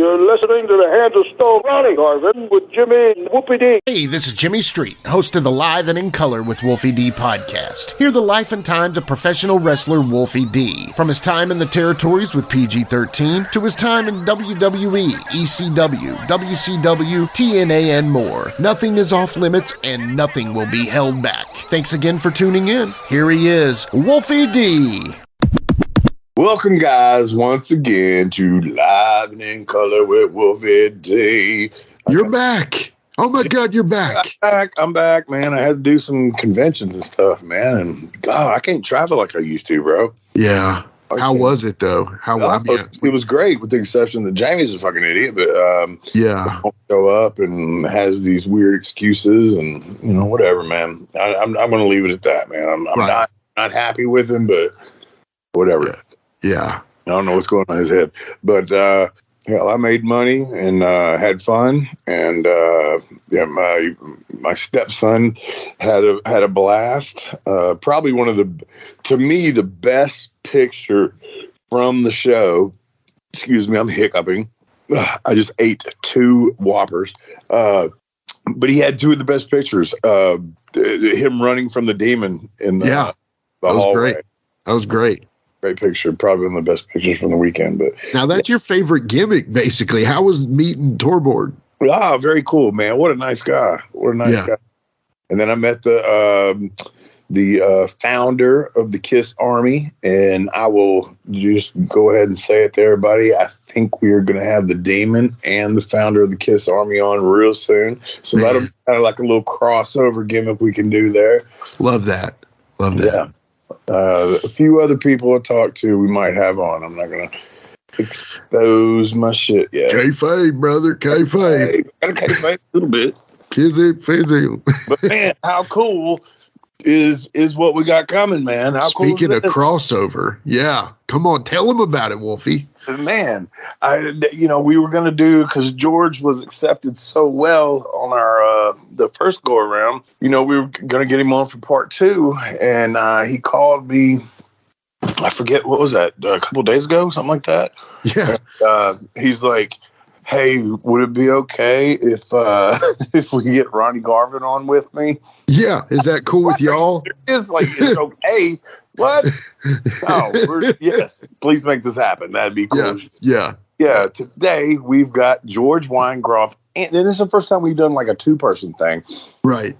You're listening to the Hands of Stone, Ronnie Garvin with Jimmy and Wolfie D. Hey, this is Jimmy Street, host of the Live and in Color with Wolfie D podcast. Hear the life and times of professional wrestler Wolfie D. From his time in the territories with PG-13 to his time in WWE, ECW, WCW, TNA, and more. Nothing is off limits and nothing will be held back. Thanks again for tuning in. Here he is, Wolfie D. Welcome, guys, once again to Live and in Color with Wolfie D. You're back. Oh, my God, you're back. I'm back, man. I had to do some conventions and stuff, man. And, God, I can't travel like I used to, bro. Yeah. How was it, though? It was great, with the exception that Jamie's a fucking idiot. But, yeah. Show up and has these weird excuses and, you know, whatever, man. I'm going to leave it at that, man. I'm right. not happy with him, but whatever. Yeah. I don't know what's going on in his head, but I made money and had fun, and my stepson had a blast. Probably one of the best picture from the show. Excuse me, I'm hiccuping. I just ate 2 Whoppers, but he had 2 of the best pictures. Him running from the demon in the that was hallway. great. That was great. Great picture, probably one of the best pictures from the weekend. But now that's your favorite gimmick, basically. How was meeting Torborg? Ah, very cool, man. What a nice guy. Guy. And then I met the founder of the KISS Army, and I will just go ahead and say it to everybody. I think we are going to have the Demon and the founder of the KISS Army on real soon. So that'll be kind of like a little crossover gimmick we can do there. Love that. Yeah. A few other people I talked to we might have on. I'm not going to expose my shit yet. Kayfabe, brother. Kayfabe. Gotta kayfabe a little bit. Kizzy. But man, how cool is what we got coming, man? How Speaking cool of crossover, yeah. Come on, tell him about it, Wolfie. Man, we were going to do, because George was accepted so well on our the first go around. We were going to get him on for part 2, and he called me. I forget, what was that? A couple days ago, something like that. Yeah. And, he's like, "Hey, would it be okay if we get Ronnie Garvin on with me?" Yeah, is that cool with y'all? It's like, it's okay. What? No, yes. Please make this happen. That'd be cool. Yeah. Today we've got George Weingeroff, and this is the first time we've done like a 2-person thing. Right.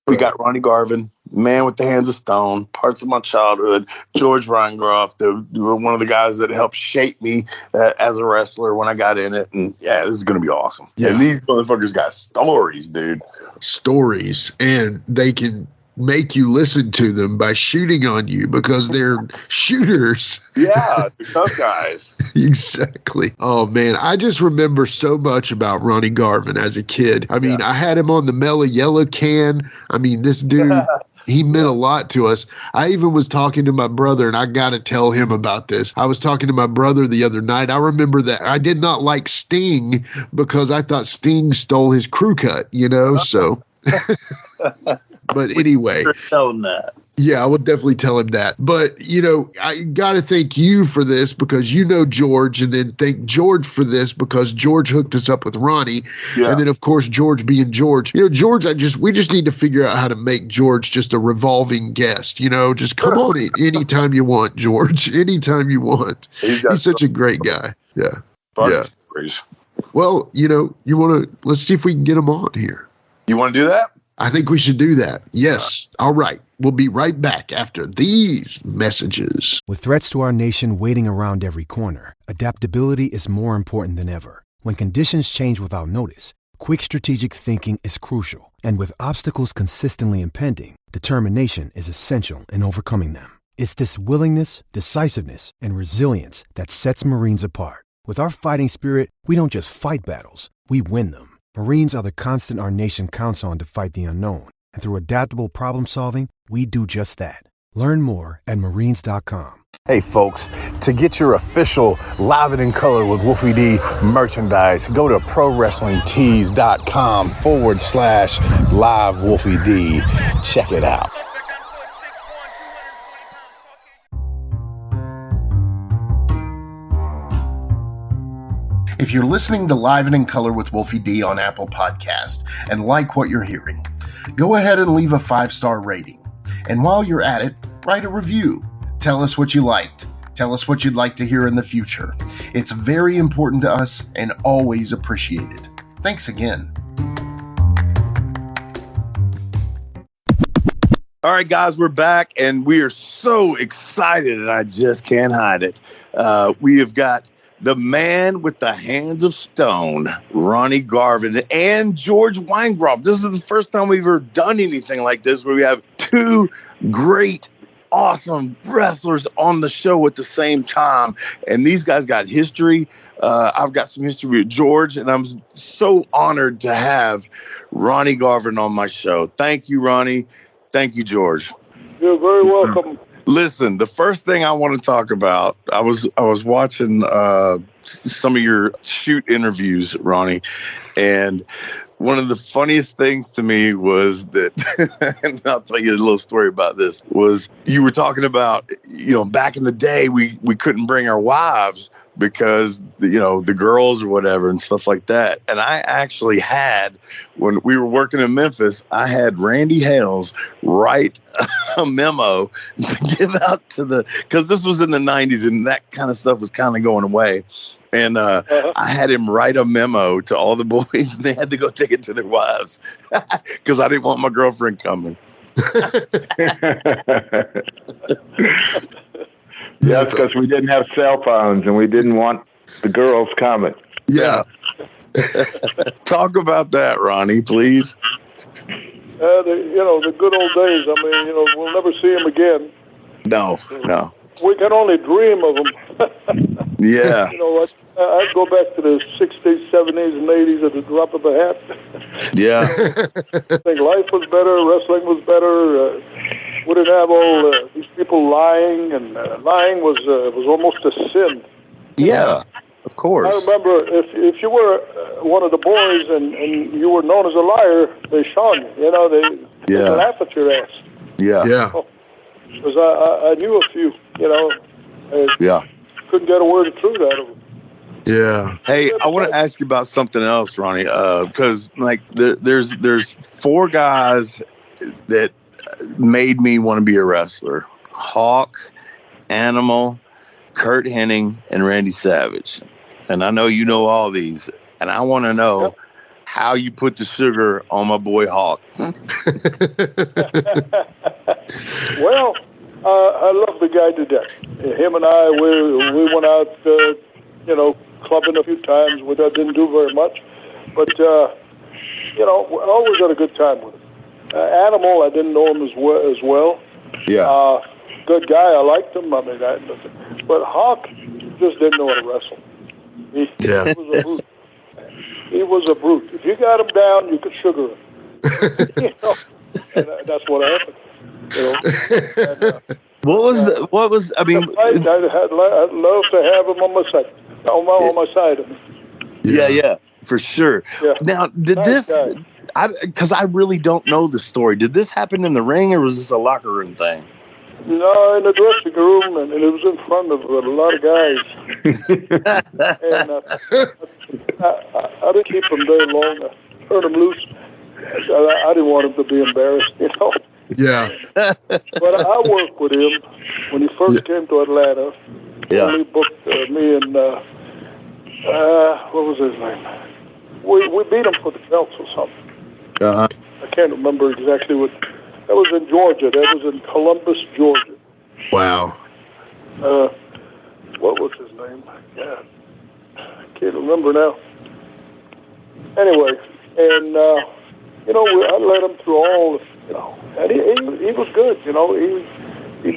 We got Ronnie Garvin, Man with the Hands of Stone, Parts of My Childhood, George Weingeroff, one of the guys that helped shape me as a wrestler when I got in it. And this is going to be awesome. Yeah. And these motherfuckers got stories, dude. Stories, and they can make you listen to them by shooting on you because they're shooters. Yeah, they're tough guys. Exactly. Oh, man. I just remember so much about Ronnie Garvin as a kid. I mean, I had him on the Mellow Yellow can. I mean, this dude, he meant a lot to us. I even was talking to my brother, and I got to tell him about this. I was talking to my brother the other night. I remember that I did not like Sting because I thought Sting stole his crew cut, so... But anyway, tell him that. Yeah, I would definitely tell him that. But, I got to thank you for this because George, and then thank George for this because George hooked us up with Ronnie. Yeah. And then, of course, George being George. George, we just need to figure out how to make George just a revolving guest. Just come on in anytime you want, George. Anytime you want. He's such a great guy. Yeah. Stories. Well, let's see if we can get him on here. You want to do that? I think we should do that. Yes. All right. We'll be right back after these messages. With threats to our nation waiting around every corner, adaptability is more important than ever. When conditions change without notice, quick strategic thinking is crucial. And with obstacles consistently impending, determination is essential in overcoming them. It's this willingness, decisiveness, and resilience that sets Marines apart. With our fighting spirit, we don't just fight battles, we win them. Marines are the constant our nation counts on to fight the unknown. And through adaptable problem solving, we do just that. Learn more at Marines.com. Hey folks, to get your official Live and in Color with Wolfie D merchandise, go to ProWrestlingTees.com/Live Wolfie D. Check it out. If you're listening to Live and in Color with Wolfie D on Apple Podcast and like what you're hearing, go ahead and leave a 5-star rating. And while you're at it, write a review. Tell us what you liked. Tell us what you'd like to hear in the future. It's very important to us and always appreciated. Thanks again. All right, guys, we're back, and we are so excited, and I just can't hide it. We have got the man with the hands of stone, Ronnie Garvin, and George Weingeroff. This is the first time we've ever done anything like this, where we have two great, awesome wrestlers on the show at the same time. And these guys got history. I've got some history with George, and I'm so honored to have Ronnie Garvin on my show. Thank you, Ronnie. Thank you, George. You're very welcome. Listen, the first thing I want to talk about, I was watching some of your shoot interviews, Ronnie, and one of the funniest things to me was that, and I'll tell you a little story about this, was you were talking about, back in the day, we couldn't bring our wives because, the girls or whatever and stuff like that. And I actually had, when we were working in Memphis, I had Randy Hales write a memo to give out to because this was in the 90s and that kind of stuff was kind of going away. And I had him write a memo to all the boys, and they had to go take it to their wives because I didn't want my girlfriend coming. Yeah, it's because we didn't have cell phones, and we didn't want the girls coming. Yeah. Talk about that, Ronnie, please. The good old days. I mean, we'll never see them again. No. We can only dream of them. Yeah. I'd go back to the 60s, 70s, and 80s at the drop of a hat. Yeah. I think life was better, wrestling was better. We didn't have all these people lying, and lying was almost a sin. Yeah, of course. I remember if you were one of the boys and you were known as a liar, they shone you. They laugh at your ass. Yeah. Because I knew a few, couldn't get a word of truth out of them. Yeah. Hey, I want to ask you about something else, Ronnie, because there's 4 guys that made me want to be a wrestler: Hawk, Animal, Kurt Hennig, and Randy Savage. And I know you know all these, and I want to know how you put the sugar on my boy Hawk. Well, I love the guy to death. Him and I, we went out, clubbing a few times. We didn't do very much, but we always had a good time with him. Animal, I didn't know him as well. Yeah. Good guy. I liked him. I mean, but Hawk just didn't know how to wrestle. He was a brute. He was a brute. If you got him down, you could sugar him. And that's what happened. And, I'd love to have him on my side. On my side. Yeah, for sure. Yeah. Now, because I really don't know the story. Did this happen in the ring, or was this a locker room thing? No, in the dressing room, and it was in front of a lot of guys. And I didn't keep him very long. I turned him loose. I didn't want him to be embarrassed, Yeah. But I worked with him when he first came to Atlanta. Yeah. He booked me and what was his name? We beat him for the belts or something. Uh-huh. I can't remember exactly what. That was in Georgia. That was in Columbus, Georgia. Wow. What was his name? Yeah, I can't remember now. Anyway, and I led him through all. And he was good. He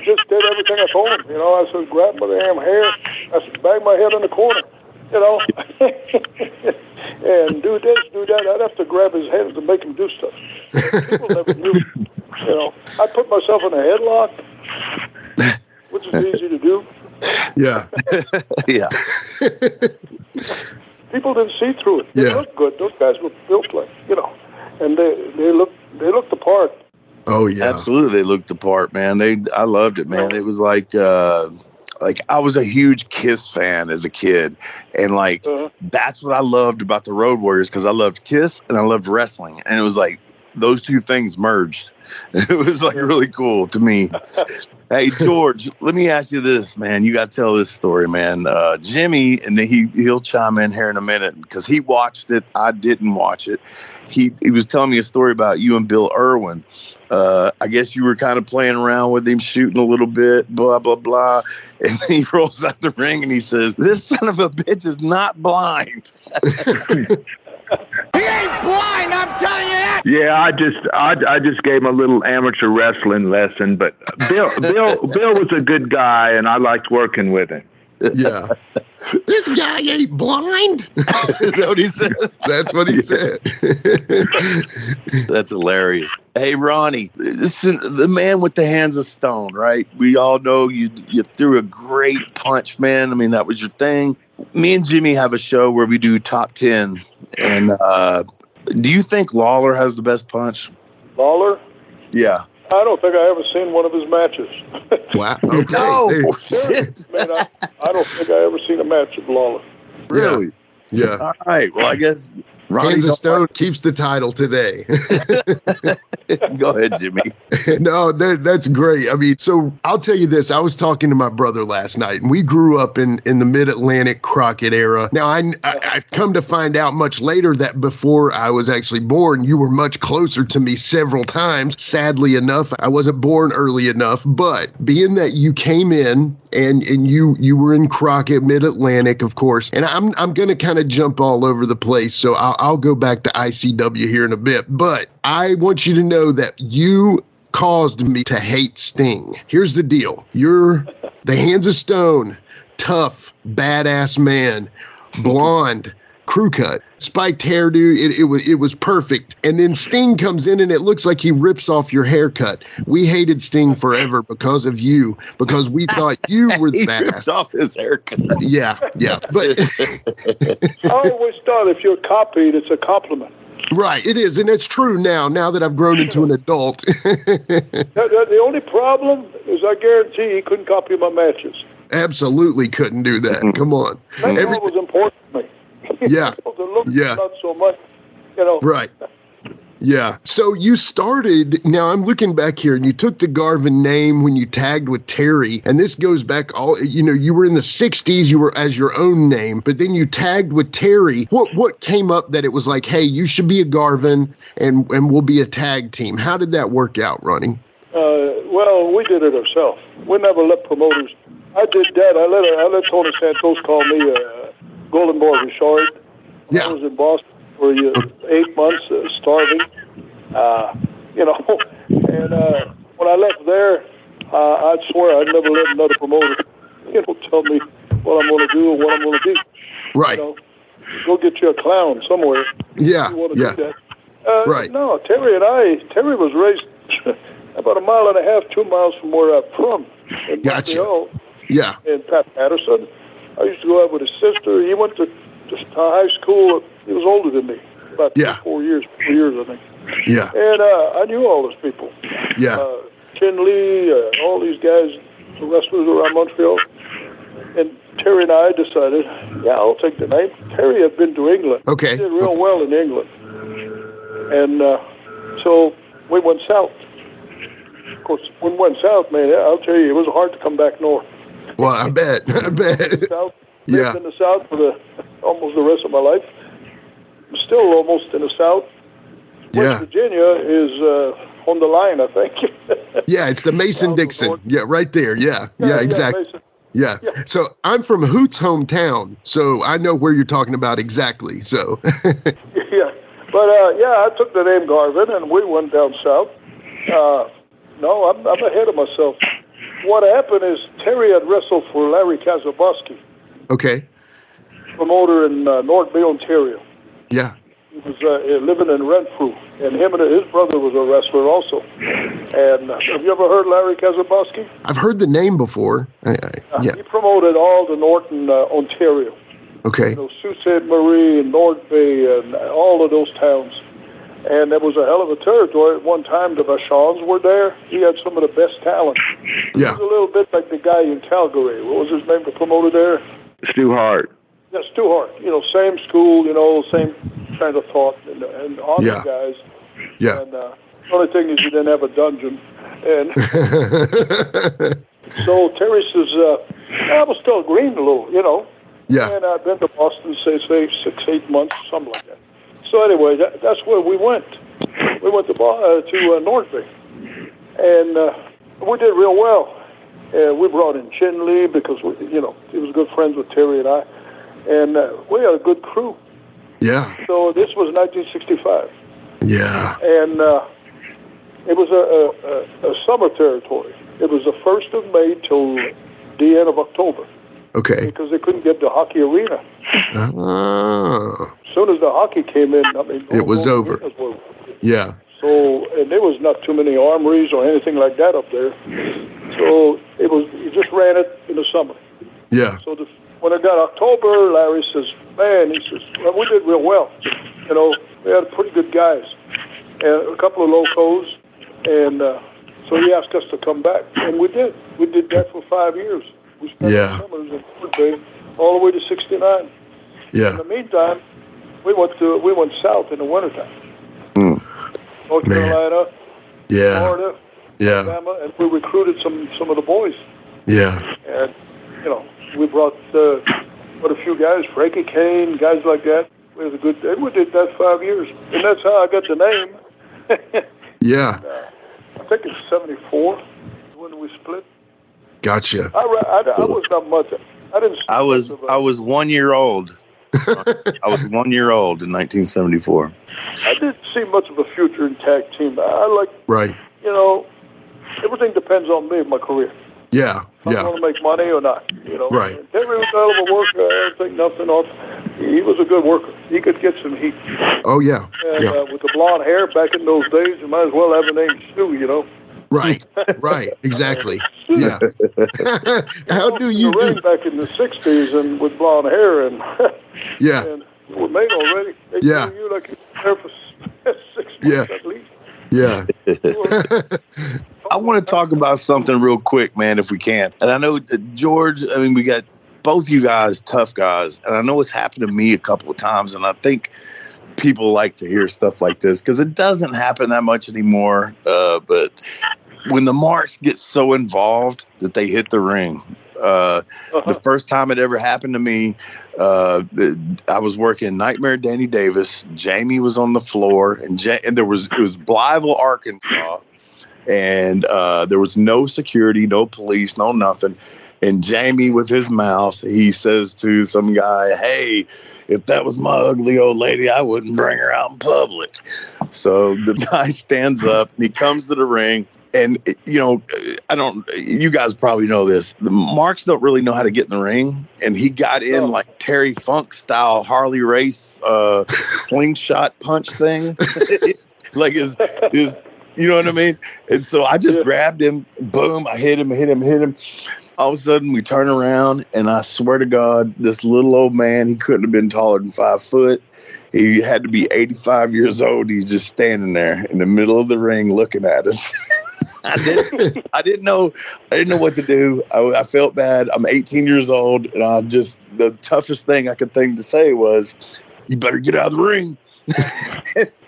just did everything I told him. I said, grab my damn hair. I said, bang my head in the corner. And do this, do that. I'd have to grab his head to make him do stuff. People never knew. I put myself in a headlock, which is easy to do. Yeah. Yeah. People didn't see through it. They looked good. Those guys were built like, and they looked the part. Oh yeah, absolutely. They looked the part, man. I loved it, man. It was like like I was a huge Kiss fan as a kid, and like that's what I loved about the Road Warriors, because I loved Kiss and I loved wrestling, and it was like those two things merged. It was like really cool to me. Hey George, let me ask you this, man. You got to tell this story, man. Jimmy, and he'll chime in here in a minute because he watched it. I didn't watch it. He was telling me a story about you and Bill Irwin. I guess you were kind of playing around with him, shooting a little bit, blah, blah, blah. And then he rolls out the ring and he says, "This son of a bitch is not blind." He ain't blind, I'm telling you that. Yeah, I just gave him a little amateur wrestling lesson, but Bill was a good guy, and I liked working with him. Yeah. This guy ain't blind. Is that what he said? That's what he said. That's hilarious. Hey, Ronnie, listen, the man with the hands of stone, right? We all know you threw a great punch, man. I mean, that was your thing. Me and Jimmy have a show where we do top 10. And do you think Lawler has the best punch? Lawler? Yeah. I don't think I ever seen one of his matches. Wow. Okay. No, shit. Man, I don't think I ever seen a match of Lawler. Really? Yeah. All right. Well, I guess Hands of Stone keeps the title today. Go ahead, Jimmy. No, that's great. I mean, so I'll tell you this. I was talking to my brother last night, and we grew up in the Mid-Atlantic Crockett era. Now, I've come to find out much later that before I was actually born, you were much closer to me several times. Sadly enough, I wasn't born early enough. But being that you came in and you were in Crockett, Mid-Atlantic, of course, and I'm going to kind of jump all over the place. So I'll go back to ICW here in a bit. But I want you to know that you caused me to hate Sting. Here's the deal. You're the Hands of Stone, tough, badass man, blonde, crew cut, spiked hairdo. It was perfect. And then Sting comes in and it looks like he rips off your haircut. We hated Sting forever because of you, because we thought you were the badass. Ripped off his haircut. Yeah. But I always thought if you're copied, it's a compliment. Right, it is, and it's true now that I've grown into an adult. The only problem is I guarantee he couldn't copy my matches. Absolutely couldn't do that. Come on. That was important to me. Yeah. The look, Yeah. not so much, you know. Right. Yeah. So you started, now I'm looking back here, and you took the Garvin name when you tagged with Terry, and this goes back you were in the 60s, you were as your own name, but then you tagged with Terry. What came up that it was like, hey, you should be a Garvin and we'll be a tag team? How did that work out, Ronnie? Well, we did it ourselves. We never let promoters. I did that. I let Tony Santos call me Golden Boy Richard. Yeah. I was in Boston for 8 months, starving, and when I left there, I'd swear I'd never let another promoter, tell me what I'm going to do and what I'm going to do. Right. Go get you a clown somewhere. Yeah. You want to do that. Right. No, Terry was raised about 1.5 miles, 2 miles from where I'm from. In Gotcha. Montreal. Yeah. And Pat Patterson. I used to go out with his sister. He went to high school. He was older than me, about 4 years, I think. Yeah. And I knew all those people. Yeah. Chin Lee, all these guys, the wrestlers around Montreal. And Terry and I decided, I'll take the name. Terry had been to England. Okay. He did real well in England. And so we went south. Of course, when we went south, man, I'll tell you, it was hard to come back north. Well, I bet. South, Yeah. lived in the South for almost the rest of my life. I'm still almost in the South. West Virginia is on the line, I think. Yeah, it's the Mason-Dixon. Yeah, right there. Yeah, exactly. Yeah. So I'm from Hoot's hometown, so I know where you're talking about exactly. So. Yeah. But, I took the name Garvin, and we went down south. No, I'm ahead of myself. What happened is Terry had wrestled for Larry Kazaboski. Okay. Promoter in North Bay, Ontario. Yeah. He was living in Renfrew, and him and his brother was a wrestler also. And have you ever heard Larry Kazaboski? I've heard the name before. Yeah. He promoted all the Northern Ontario. Okay. Sault Ste. Marie and North Bay and all of those towns. And that was a hell of a territory. At one time, the Vachons were there. He had some of the best talent. Yeah. He was a little bit like the guy in Calgary. What was his name, the promoter there? Stu Hart. Yeah, Stu Hart. You know, same school, you know, same kind of thought. And awesome guys. Yeah. And the only thing is you didn't have a dungeon. And so Terry says, I was still green a little, you know. Yeah. And I've been to Boston, say 6-8 months, something like that. So anyway, that's where we went. We went to North Bay. And we did real well. We brought in Chinley because, he was good friends with Terry and I. And we had a good crew. Yeah. So this was 1965. Yeah. And it was a summer territory. It was the 1st of May till the end of October. Okay. Because they couldn't get the hockey arena. Oh. As soon as the hocky came in, I mean, it was over. Yeah. So, and there was not too many armories or anything like that up there. So you just ran it in the summer. Yeah. So when it got October, Larry says, man, he says, well, we did real well. You know, we had pretty good guys and a couple of locos. And so he asked us to come back. And we did. We did that for 5 years. We spent the summers in Fort Bay all the way to 69. Yeah. In the meantime, we went south in the wintertime. North Carolina, Florida, Alabama, and we recruited some of the boys. Yeah. And, we brought a few guys, Frankie Kane, guys like that. We had a good day. We did that 5 years. And that's how I got the name. Yeah. I think it's 74 when we split. Gotcha. I was not much. I didn't. I was 1 year old. I was 1 year old in 1974. I didn't see much of a future in tag team. I like. Right. Everything depends on me, my career. Yeah. If I want to make money or not. Right. And Terry was a hell of a worker. I don't think nothing off. He was a good worker. He could get some heat. Oh yeah. And with the blonde hair back in those days, you might as well have a name Stu. Right. Right. Exactly. Yeah. How do you do back in the 60s and with blonde hair and yeah. And you were made already. They yeah. You like you were there for 6 months at least. Yeah. I want to talk about something real quick, man, if we can. And I know George, we got both you guys, tough guys. And I know it's happened to me a couple of times. And I think people like to hear stuff like this because it doesn't happen that much anymore. But when the marks get so involved that they hit the ring, the first time it ever happened to me, I was working Nightmare Danny Davis. Jamie was on the floor, and it was Blytheville, Arkansas, and there was no security, no police, no nothing. And Jamie, with his mouth, he says to some guy, "Hey, if that was my ugly old lady, I wouldn't bring her out in public." So the guy stands up and he comes to the ring. And, you guys probably know this. The marks don't really know how to get in the ring. And he got in like Terry Funk style Harley Race slingshot punch thing. Like his, you know what I mean? And so I just grabbed him. Boom. I hit him. All of a sudden we turn around and I swear to God, this little old man, he couldn't have been taller than 5 foot. He had to be 85 years old. He's just standing there in the middle of the ring looking at us. I didn't know what to do. I felt bad. I'm 18 years old, and the toughest thing I could think to say was, "You better get out of the ring."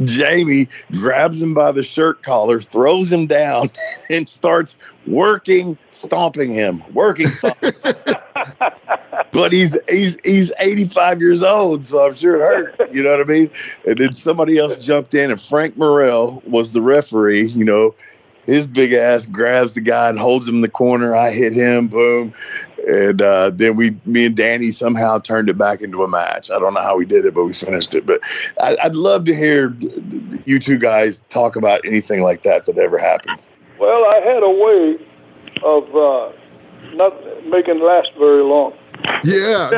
Jamie grabs him by the shirt collar, throws him down, and starts stomping him. But he's 85 years old, so I'm sure it hurt. You know what I mean? And then somebody else jumped in, and Frank Morrell was the referee. His big ass grabs the guy and holds him in the corner. I hit him, boom. And then me and Danny somehow turned it back into a match. I don't know how we did it, but we finished it. But I'd love to hear you two guys talk about anything like that ever happened. Well, I had a way of not making it last very long. Yeah.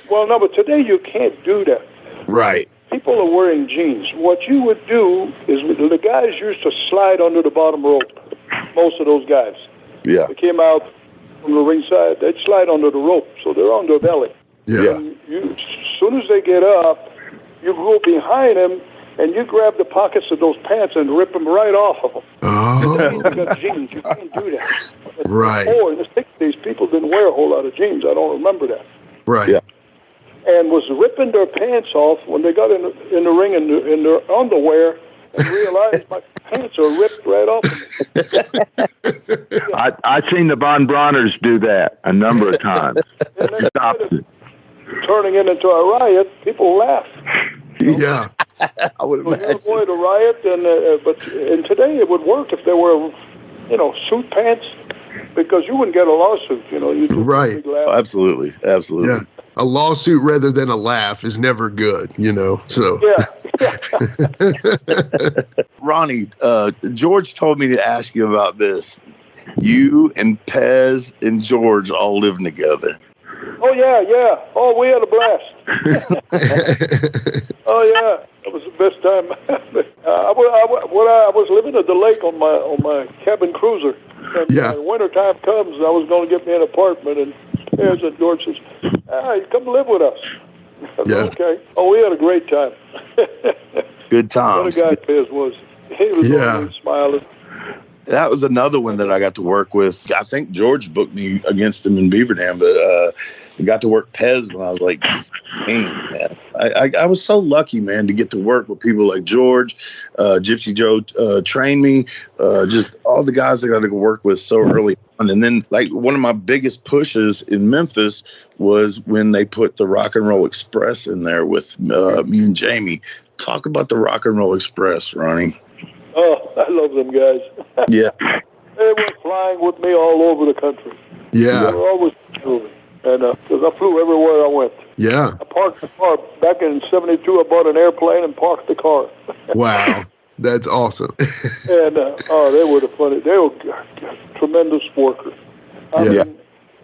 Well, no, but today you can't do that. Right. People are wearing jeans. What you would do is the guys used to slide under the bottom rope. Most of those guys. Yeah. They came out from the ringside. They'd slide under the rope, so they're on their belly. Yeah. And as soon as they get up, you go behind him and you grab the pockets of those pants and rip them right off of them. Oh. You got jeans. You can't do that. Right. Before, in the 60s, people didn't wear a whole lot of jeans. I don't remember that. Right. Yeah. And was ripping their pants off when they got in the ring in their underwear and realized my pants are ripped right off of me. I've seen the Von Brauners do that a number of times. Stop it. Turning it into a riot, people laugh. Yeah. I would imagine. Avoid a riot, and today it would work if there were, suit pants, because you wouldn't get a lawsuit. You'd just Right. big laugh. Oh, absolutely. Yeah. A lawsuit rather than a laugh is never good, so. Yeah. Ronnie, George told me to ask you about this. You and Pez and George all living together. Oh, yeah. Oh, we had a blast. Oh, yeah. That was the best time. I was living at the lake on my cabin cruiser. And when wintertime comes, I was going to get me an apartment. And Pez and George says, you come live with us. I said, okay. Oh, we had a great time. Good times. What a guy Pez was. He was always smiling. That was another one that I got to work with. I think George booked me against him in Beaver Dam, but I got to work Pez when I was like 16, man. I was so lucky, man, to get to work with people like George, Gypsy Joe trained me, just all the guys that I got to work with so early on. And then, like, one of my biggest pushes in Memphis was when they put the Rock and Roll Express in there with me and Jamie. Talk about the Rock and Roll Express, Ronnie. Oh, I love them guys. Yeah. They were flying with me all over the country. Yeah. They were always moving. And because I flew everywhere I went. Yeah. I parked the car. Back in 72, I bought an airplane and parked the car. Wow. That's awesome. And, they were they were tremendous workers. I mean,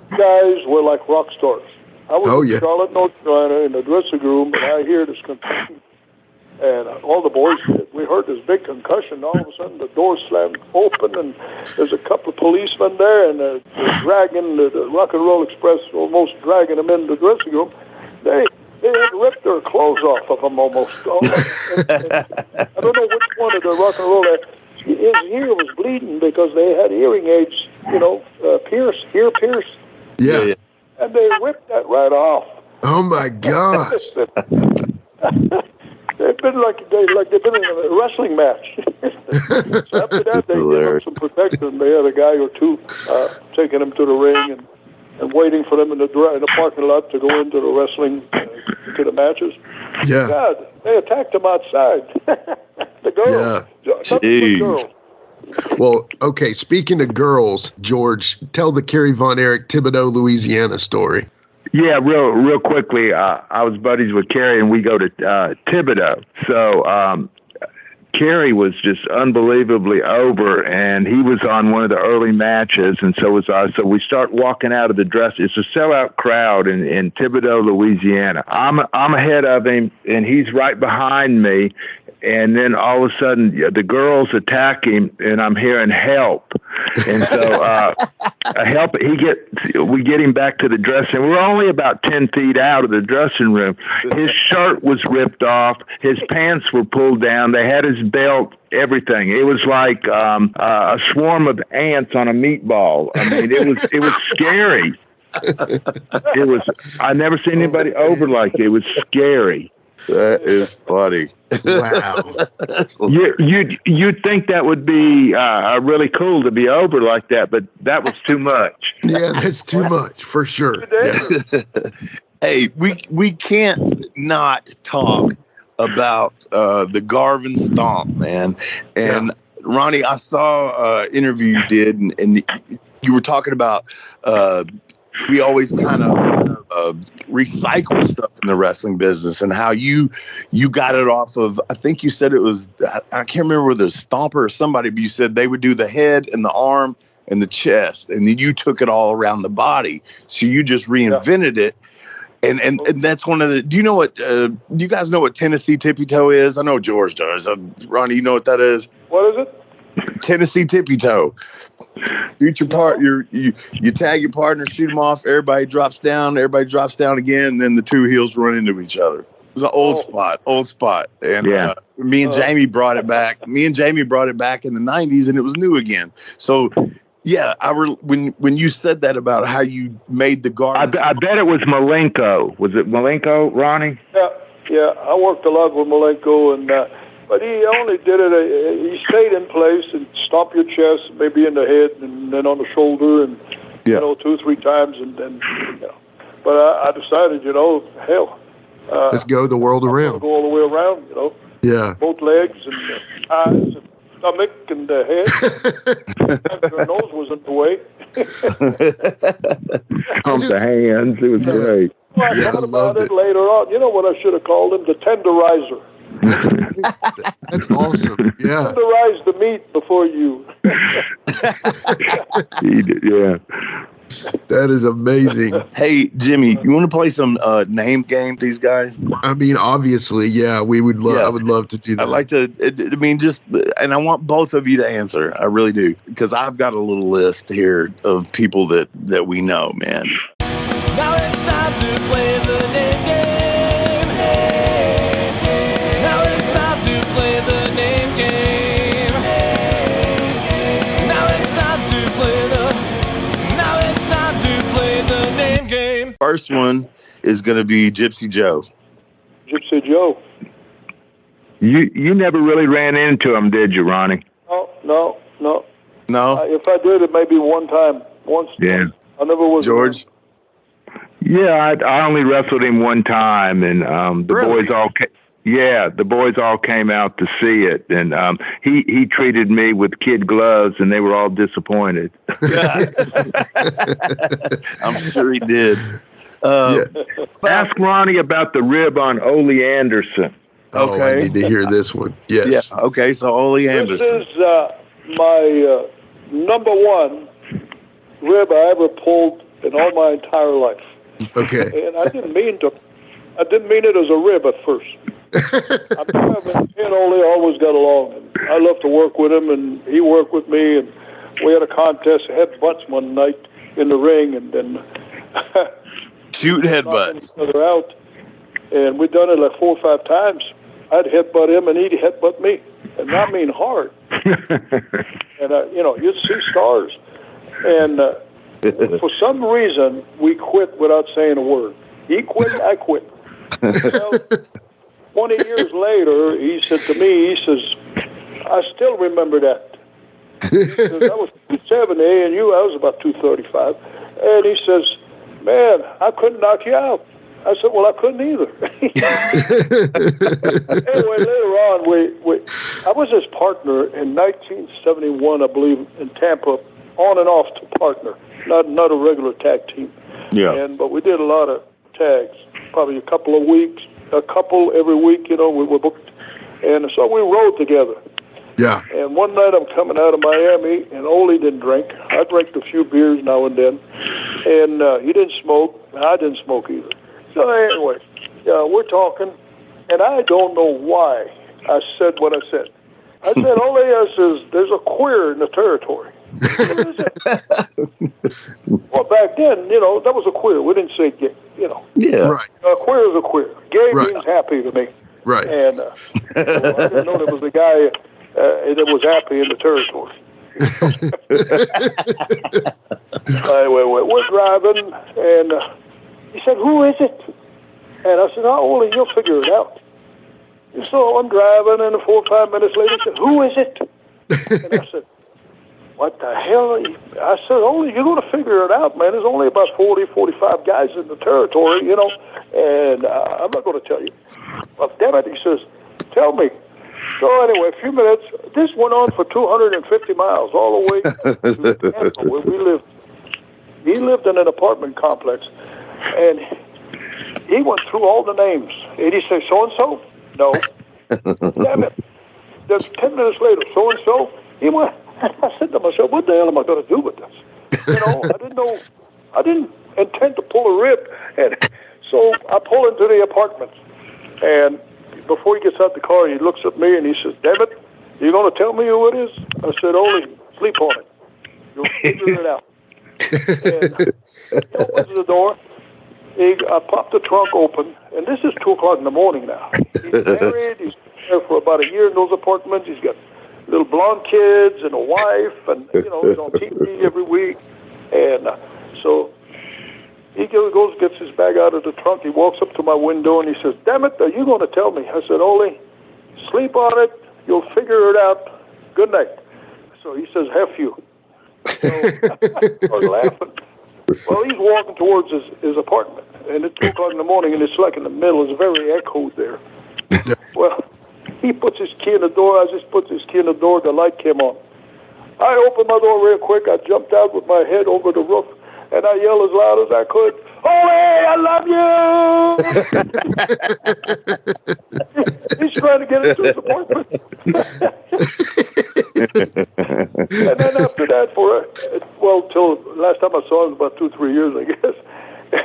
guys were like rock stars. I was in Charlotte, North Carolina, in the dressing room, and I hear this concussion. And all the boys, we heard this big concussion. All of a sudden, the door slammed open, and there's a couple of policemen there, and they're dragging the Rock and Roll Express, almost dragging them in the dressing room. They had ripped their clothes off of them almost. I don't know which one of the Rock and Roll. His ear was bleeding because they had hearing aids, ear pierced. Yeah. And they ripped that right off. Oh my gosh. They've been like they've been in a wrestling match. So after that, they gave them some protection. They had a guy or two taking them to the ring and waiting for them in the parking lot to go into the wrestling, to the matches. Yeah. God, they attacked them outside. The girls. Yeah. Jeez. Girls. Well, okay, speaking of girls, George, tell the Kerry Von Erich Thibodaux, Louisiana story. Yeah, real quickly. I was buddies with Kerry, and we go to Thibodaux. So Kerry was just unbelievably over, and he was on one of the early matches, and so was I. So we start walking out of the dress. It's a sellout crowd in Thibodaux, Louisiana. I'm ahead of him, and he's right behind me. And then all of a sudden, the girls attack him, and I'm hearing help. And so, help. We get him back to the dressing room. We're only about 10 feet out of the dressing room. His shirt was ripped off. His pants were pulled down. They had his belt. Everything. It was like a swarm of ants on a meatball. I mean, it was scary. I never seen anybody over like it. It was scary. That is funny. Wow. You'd think that would be really cool to be over like that, but that was too much. Yeah, that's too much for sure. Yeah. Hey, we can't not talk about the Garvin stomp, man. And Ronnie, I saw an interview you did, and you were talking about we always kind of recycle stuff in the wrestling business, and how you got it off of, I think you said it was, I can't remember whether the Stomper or somebody, but you said they would do the head and the arm and the chest, and then you took it all around the body. So you just reinvented it. And that's one of the, do you guys know what Tennessee tippy toe is? I know George does. Ronnie, you know what that is? What is it? Tennessee tippy toe. Shoot your part. You tag your partner, shoot them off. Everybody drops down again, and then the two heels run into each other. was an old spot. And me and Jamie brought it back. Me and Jamie brought it back in the 90s, and it was new again. So, yeah, when you said that about how you made the garments. I bet it was Malenko. Was it Malenko, Ronnie? Yeah. I worked a lot with Malenko, and but he only did it. He stayed in place and stomped your chest, maybe in the head, and then on the shoulder, and 2 or 3 times, and then But I decided, hell, let's go the world around. Go all the way around, Yeah. Both legs and eyes and stomach and the head. Your nose was in the way. On the hands, it was great. Well, I thought about it later on. You know what I should have called him? The tenderizer. That's awesome. Yeah. Tenderize the meat before you. Yeah. That is amazing. Hey, Jimmy, you want to play some name game with these guys? I mean, obviously, yeah, we would love. I would love to do that. I'd like to. And I want both of you to answer. I really do, because I've got a little list here of people that we know, man. Now it's time to play the name game. Now it's time to play the name game. Now it's time to play the name game. First one is going to be Gypsy Joe. Gypsy Joe. You never really ran into him, did you, Ronnie? No. No? If I did, it maybe once. Yeah. I never was. George? Yeah, I only wrestled him one time, and the boys all came out to see it, and he treated me with kid gloves, and they were all disappointed. I'm sure he did. Ask Ronnie about the rib on Ole Anderson. Okay. I need to hear this one. Yes. Yeah. Okay, so Ole Anderson. This is my number one rib I ever pulled in all my entire life. Okay. And I didn't mean it as a rib at first. I'm and Ole always got along, and I loved to work with him, and he worked with me, and we had a contest, headbutts one night in the ring, and then shoot headbutts. Each other out, and we'd done it like 4 or 5 times. I'd headbutt him, and he'd headbutt me, and I mean hard. And you'd see stars, and for some reason we quit without saying a word. He quit, I quit. Well, 20 years later, he said to me, he says, I still remember that. He says, I was 270 and I was about 235. And he says, man, I couldn't knock you out. I said, well, I couldn't either. Anyway, later on, I was his partner in 1971, I believe, in Tampa, on and off to partner, not a regular tag team. Yeah. But we did a lot of tags, probably a couple every week, we were booked. And so we rode together. Yeah. And one night I'm coming out of Miami, and Ole didn't drink. I drank a few beers now and then. And he didn't smoke. I didn't smoke either. So anyway, we're talking, and I don't know why I said what I said. I said, Ole, says, there's a queer in the territory. What is it? Well, back then, that was a queer. We didn't say gay, Yeah. Right. Queer is a queer. Gay means happy to me. Right. And I didn't know there was a guy that was happy in the territory. Anyway, we're driving, and he said, who is it? And I said, Ole, you'll figure it out. And so I'm driving, and 4 or 5 minutes later, he said, who is it? And I said, what the hell? I said, Ole, you're going to figure it out, man. There's only about 40, 45 guys in the territory, and I'm not going to tell you. Well, damn it, he says, tell me. So anyway, a few minutes, this went on for 250 miles, all the way to Tampa, where we lived. He lived in an apartment complex, and he went through all the names. And he said, so-and-so? No. Damn it. Then 10 minutes later, so-and-so? He went. I said to myself, what the hell am I going to do with this? I didn't intend to pull a rib. And so I pull into the apartment. And before he gets out the car, he looks at me and he says, damn it, you going to tell me who it is? I said, Ole, sleep on it. You'll figure it out. And he opens the door. I popped the trunk open, and this is 2 o'clock in the morning now. He's married. He's there for about a year in those apartments. He's got little blonde kids and a wife, and he's on TV every week. And so he goes, gets his bag out of the trunk. He walks up to my window and he says, "Damn it, are you going to tell me?" I said, "Ole, sleep on it. You'll figure it out. Good night." So he says, "Heff you." So I started laughing. Well, he's walking towards his apartment, and it's 2 o'clock in the morning, and it's like in the middle. It's very echoed there. Well, he puts his key in the door. I just put his key in the door. The light came on. I opened my door real quick. I jumped out with my head over the roof, and I yelled as loud as I could, "Ole, I love you!" He's trying to get into his apartment. And then after that, till last time I saw him, about 2-3 years, I guess.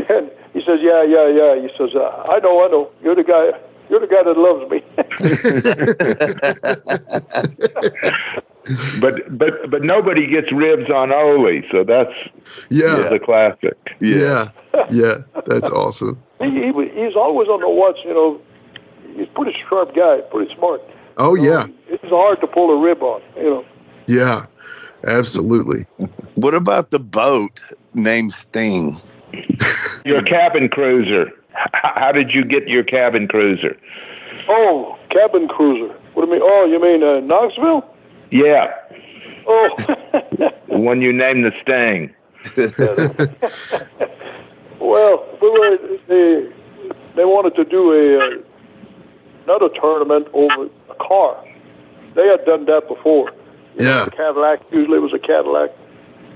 And he says, yeah. He says, I know. You're the guy that loves me. But nobody gets ribs on Ole, so that's the classic. Yeah, that's awesome. He's always on the watch. He's a pretty sharp guy, pretty smart. Oh yeah, it's hard to pull a rib on. Yeah, absolutely. What about the boat named Sting? Your cabin cruiser. How did you get your cabin cruiser? Oh, cabin cruiser. What do you mean? Oh, you mean Knoxville? Yeah. Oh. When you named the Sting. Well, they wanted to do another tournament over a car. They had done that before. Yeah. A Cadillac. Usually it was a Cadillac.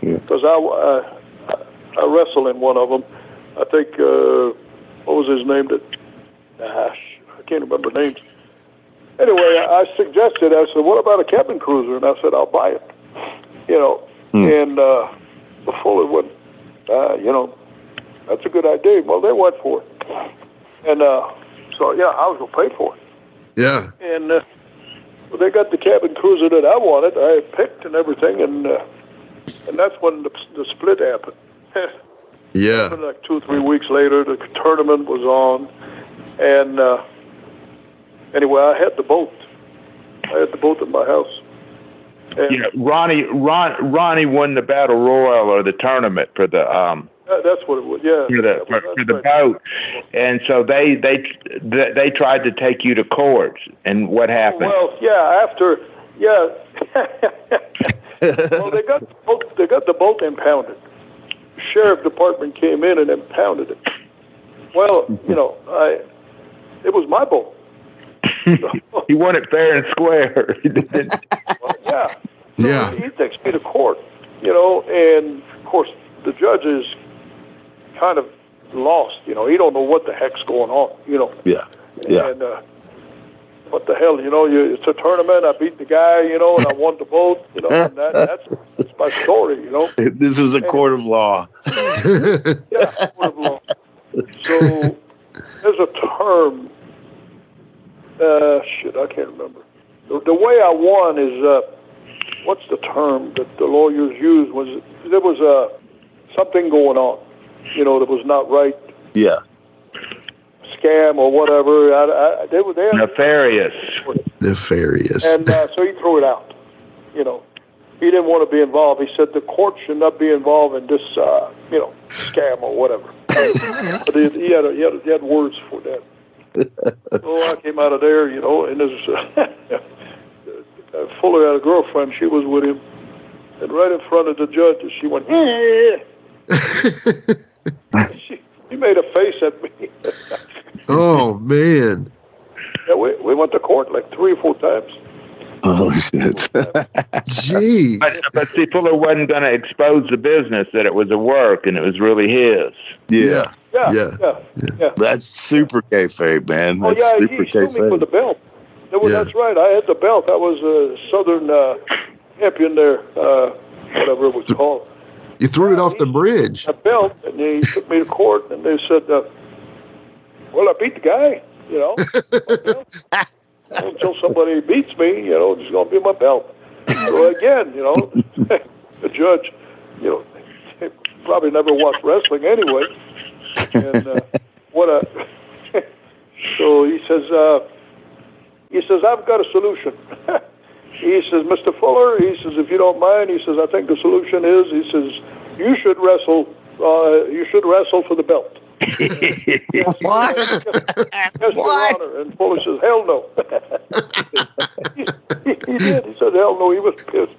Because I wrestled in one of them. I think, what was his name? I can't remember names. Anyway, I suggested, I said, what about a cabin cruiser? And I said, I'll buy it. And before it went, that's a good idea. Well, they went for it. And so, I was going to pay for it. Yeah. And they got the cabin cruiser that I wanted. I picked and everything, and that's when the split happened. Yeah. Like 2-3 weeks later, the tournament was on, and anyway, I had the boat. I had the boat in my house. And Ronnie won the battle royal or the tournament for the that's what it was. Yeah, for the boat, and so they tried to take you to court. And what happened? Well, well, they got the boat impounded. The sheriff department came in and impounded it. Well, it was my boat. He won it fair and square. Well, So he takes me to court, and of course the judge is kind of lost. He don't know what the heck's going on. Yeah. And what the hell? It's a tournament. I beat the guy. And I won the boat. And that's my story. This is a court of law. Yeah, court of law. So there's a term. I can't remember. The way I won is what's the term that the lawyers used? There was something going on, that was not right. Yeah. Scam or whatever. They were nefarious. Nefarious. And so he threw it out. He didn't want to be involved. He said the court should not be involved in this, scam or whatever. But he had words for that. So I came out of there, and this Fuller had a girlfriend. She was with him, and right in front of the judge, she went, She made a face at me. Oh man! Yeah, we went to court like 3 or 4 times. Oh shit! Jeez. But see, Fuller wasn't going to expose the business that it was a work and it was really his. Yeah. Yeah. That's super kayfabe, man. That's super he sued me for the belt. That's right. I had the belt. I was a Southern champion there, whatever it was called. You threw it off the bridge. A belt, and they took me to court, and they said, "Well, I beat the guy, Until somebody beats me, it's going to be my belt." So again, the judge, probably never watched wrestling anyway. And so he says, I've got a solution. He says, Mr. Fuller, he says, if you don't mind, he says, I think the solution is, he says, you should wrestle for the belt. What? Yes, Your Honor. And Fuller says, hell no. he did. He said, hell no. He was pissed.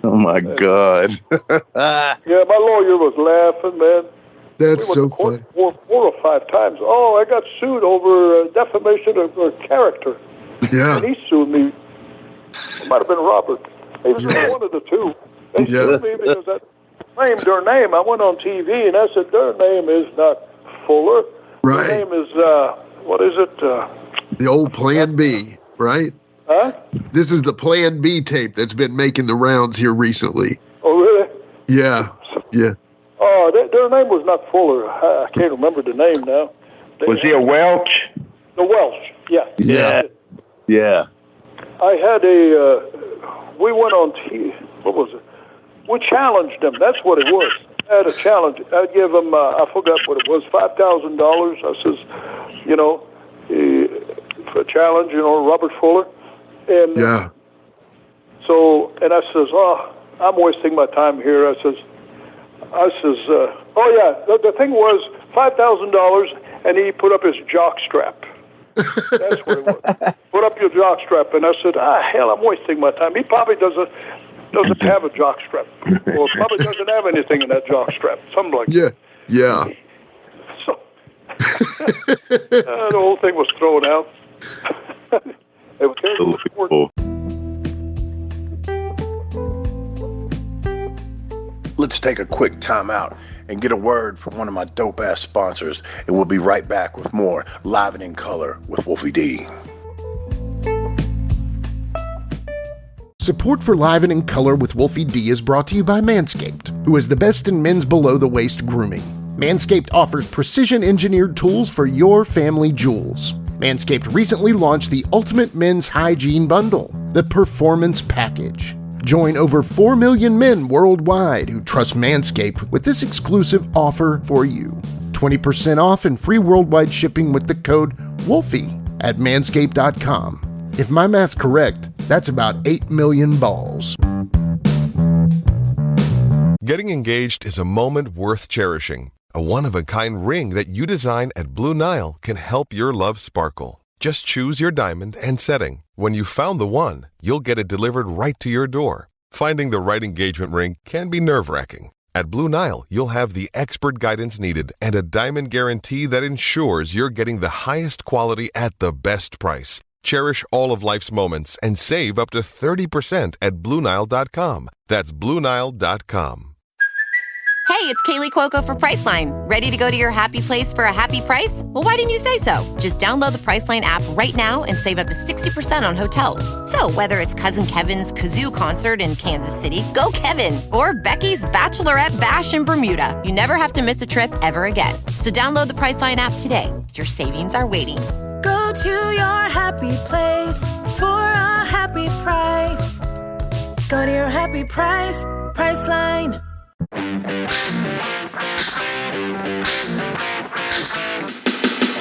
Oh, my God. Yeah, my lawyer was laughing, man. That's so funny. 4 or 5 times. Oh, I got sued over defamation of character. Yeah. And he sued me. It might have been Robert. He was one of the two. They sued me because I claimed their name. I went on TV and I said, their name is not Fuller. Right. Their name is, what is it? The old Plan B, right? Huh? This is the Plan B tape that's been making the rounds here recently. Oh, really? Yeah. Yeah. Oh, their name was not Fuller. I can't remember the name now. Was he a Welch? The Welsh, yeah. Yeah. Yeah. I had we went on TV. What was it? We challenged them. That's what it was. I had a challenge. I gave them, I forgot what it was, $5,000. I says, for a challenge, Robert Fuller. And so, and I says, I'm wasting my time here. I says, the thing was $5,000, and he put up his jock strap. That's what it was. Put up your jock strap, and I said, hell, I'm wasting my time. He probably doesn't have a jock strap, or probably doesn't have anything in that jock strap, something like that. Yeah. So the whole thing was thrown out. It was cool. Let's take a quick time out and get a word from one of my dope-ass sponsors, and we'll be right back with more Live and in Color with Wolfie D. Support for Live and in Color with Wolfie D is brought to you by Manscaped, who is the best in men's below-the-waist grooming. Manscaped offers precision-engineered tools for your family jewels. Manscaped recently launched the Ultimate Men's Hygiene Bundle, the Performance Package. Join over 4 million men worldwide who trust Manscaped with this exclusive offer for you. 20% off and free worldwide shipping with the code WOLFIE at manscaped.com. If my math's correct, that's about 8 million balls. Getting engaged is a moment worth cherishing. A one-of-a-kind ring that you design at Blue Nile can help your love sparkle. Just choose your diamond and setting. When you've found the one, you'll get it delivered right to your door. Finding the right engagement ring can be nerve-wracking. At Blue Nile, you'll have the expert guidance needed and a diamond guarantee that ensures you're getting the highest quality at the best price. Cherish all of life's moments and save up to 30% at BlueNile.com. That's BlueNile.com. Hey, it's Kaylee Cuoco for Priceline. Ready to go to your happy place for a happy price? Well, why didn't you say so? Just download the Priceline app right now and save up to 60% on hotels. So whether it's Cousin Kevin's Kazoo Concert in Kansas City, go Kevin, or Becky's Bachelorette Bash in Bermuda, you never have to miss a trip ever again. So download the Priceline app today. Your savings are waiting. Go to your happy place for a happy price. Go to your happy price, Priceline.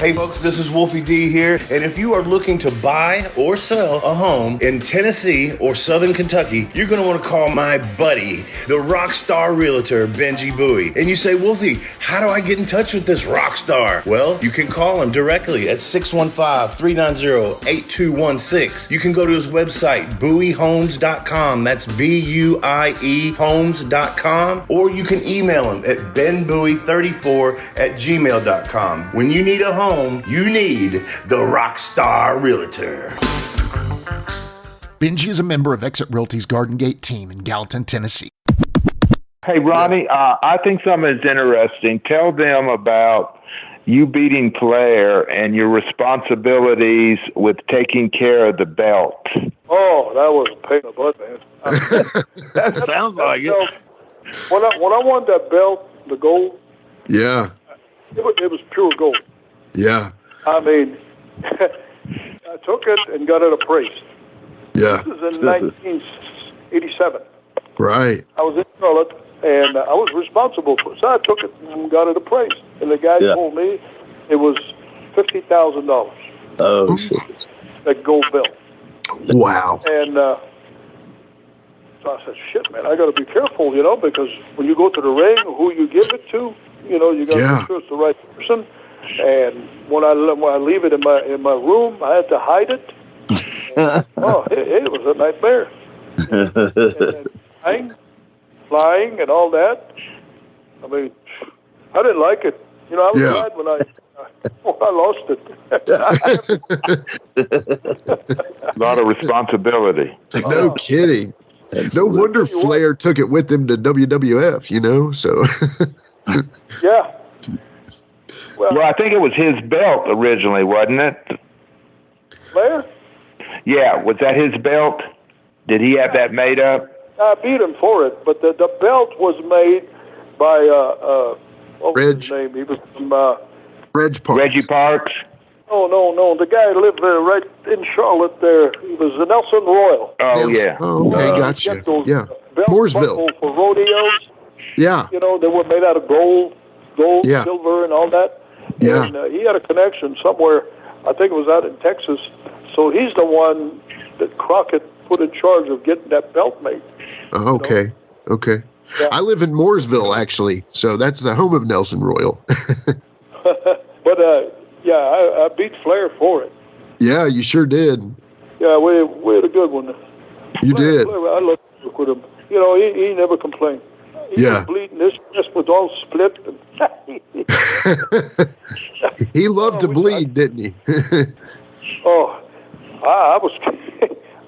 Hey folks, this is Wolfie D here, and if you are looking to buy or sell a home in Tennessee or Southern Kentucky, you're going to want to call my buddy, the rock star realtor, Benji Bowie. And you say, Wolfie, how do I get in touch with this rock star? Well, you can call him directly at 615-390-8216. You can go to his website, bowiehomes.com. That's B-U-I-E homes.com. Or you can email him at benbowie34@gmail.com. When you need a home, you need the Rockstar Realtor. Benji is a member of Exit Realty's Garden Gate team in Gallatin, Tennessee. Hey, Ronnie, I think something is interesting. Tell them about you beating Flair and your responsibilities with taking care of the belt. Oh, that was a pain in the butt, man. That sounds like it. When I won that belt, the gold, Yeah. it was pure gold. Yeah. I mean, I took it and got it appraised. Yeah. This is in 1987. Right. I was in Charlotte, And I was responsible for it. So I took it and got it appraised. And the guy told me it was $50,000. Oh, shit. That gold belt. Wow. And so I said, shit, man, I got to be careful, because when you go to the ring, who you give it to, you got to make sure it's the right person. And when I leave it in my room, I had to hide it. And, it was a nightmare. And flying and all that. I mean, I didn't like it. I was glad when I lost it. A lot of responsibility. No kidding. No wonder Flair took it with him to WWF, so. Yeah. Well, I think it was his belt originally, wasn't it? Flair? Yeah, was that his belt? Did he have that made up? I beat him for it, but the belt was made by, what was his name? He was from... Reggie Parks? No. The guy lived there right in Charlotte there. He was the Nelson Royal. Oh, yeah. Oh, okay, gotcha. Yeah. Mooresville. For rodeos. Yeah. They were made out of gold, yeah. silver, and all that. Yeah. And he had a connection somewhere, I think it was out in Texas. So he's the one that Crockett put in charge of getting that belt made. Oh, okay. Okay. Yeah. I live in Mooresville, actually, so that's the home of Nelson Royal. But, I beat Flair for it. Yeah, you sure did. Yeah, we had a good one. You did. Flair, I loved to work with him. He never complained. He was bleeding. His chest was all split. He loved to bleed, didn't he? I was...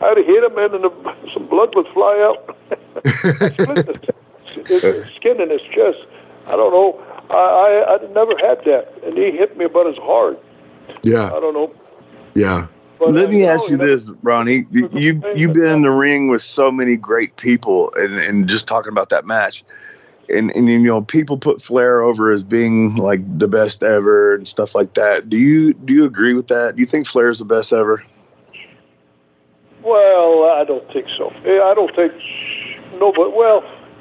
I'd have hit him and some blood would fly out. I split the skin in his chest. I don't know. I never had that, and he hit me about as hard. Yeah. I don't know. Yeah. But let me ask you this, Ronnie. You've been in the ring with so many great people, and just talking about that match, and people put Flair over as being like the best ever and stuff like that. Do you agree with that? Do you think Flair's the best ever? Well, I don't think so. I don't think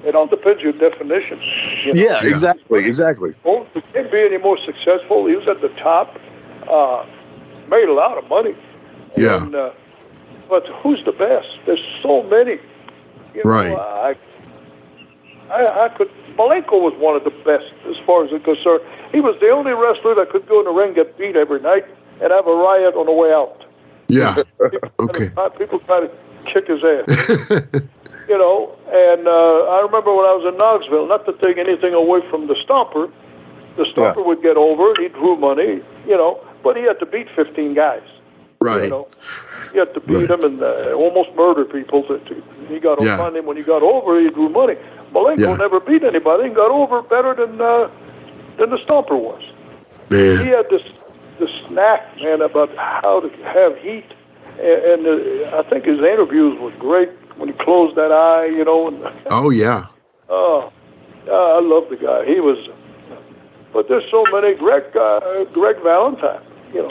it all depends on your definition. Yeah, exactly. Well, he can't be any more successful. He was at the top, made a lot of money. Yeah. And, but who's the best? There's so many. Right. I could. Malenko was one of the best as far as it's concerned. He was the only wrestler that could go in the ring, get beat every night, and have a riot on the way out. Yeah. Okay. People try to kick his ass. And I remember when I was in Knoxville, not to take anything away from the Stomper would get over it. He drew money, but he had to beat 15 guys. Right. He had to beat them and almost murder people. He got on him. When he got over, he drew money. Malenko never beat anybody and got over better than the Stomper was. Man. He had this knack, man, about how to have heat. And I think his interviews were great when he closed that eye, And, oh, yeah. I love the guy. He was, but there's so many. Greg Valentine, Yeah.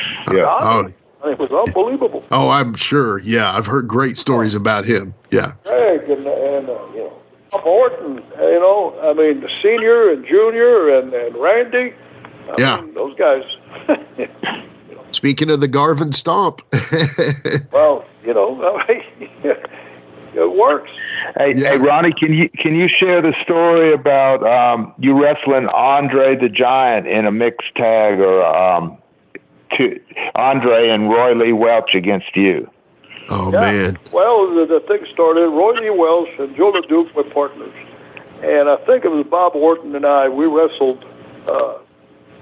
It was unbelievable. Oh, I'm sure. Yeah, I've heard great stories about him. Yeah. Greg and Bob Orton, the senior and junior and Randy. I mean, those guys. Speaking of the Garvin Stomp. Well, it works. Hey, Ronnie, can you share the story about you wrestling Andre the Giant in a mixed tag, or Andre and Roy Lee Welch against you? Oh, man. Well, the thing started, Roy Lee Welch and Joe LeDuc were partners. And I think it was Bob Orton and I, we wrestled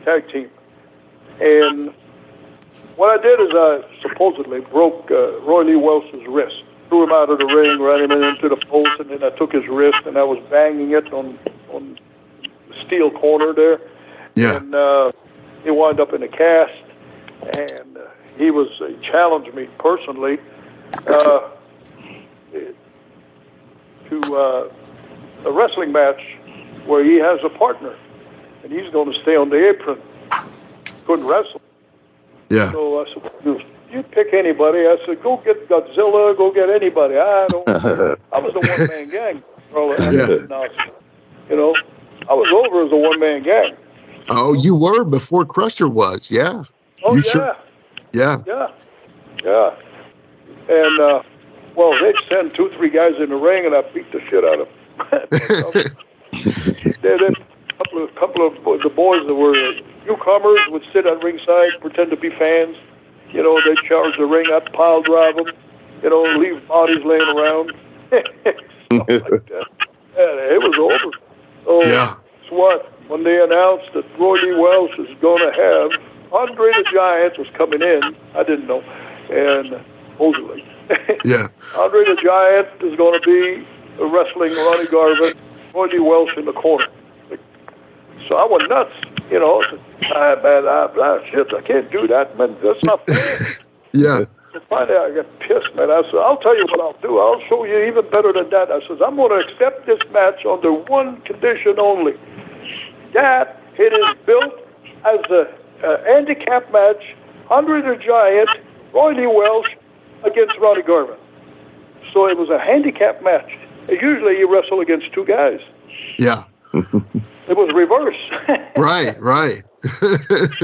tag team. And what I did is I supposedly broke Roy Lee Welch's wrist. Threw him out of the ring, ran him into the post, and then I took his wrist and I was banging it on the steel corner there. Yeah. And he wound up in a cast. And he challenged me personally to a wrestling match where he has a partner, and he's going to stay on the apron. Couldn't wrestle. Yeah. So I said, you pick anybody. I said, go get Godzilla, go get anybody. I was the one-man gang. you know, I was over as a one-man gang. Oh, you were before Crusher was, yeah. Oh, you yeah. Sure? Yeah. Yeah. And, well, they'd send 2-3 guys in the ring, and I beat the shit out of them. Then a couple of the boys that were newcomers would sit at ringside, pretend to be fans. You know, they'd charge the ring up, pile drive them, you know, leave bodies laying around. Stuff like that. And it was over. So, yeah. Guess what? When they announced that Roy D. Welch is going to have Andre the Giant was coming in, I didn't know, and supposedly. Yeah. Andre the Giant is going to be wrestling Ronnie Garvin, Roy D. Welch in the corner. So I went nuts, you know. Man, shit, I can't do that, man. That's not fair. Yeah. So finally, I got pissed, man. I said, I'll tell you what I'll do. I'll show you even better than that. I says, I'm going to accept this match under one condition only. That it is built as a handicap match, Andre the Giant, Roy D. Welch against Ronnie Garvin. So it was a handicap match. Usually you wrestle against 2 guys. Yeah. It was reverse. Right.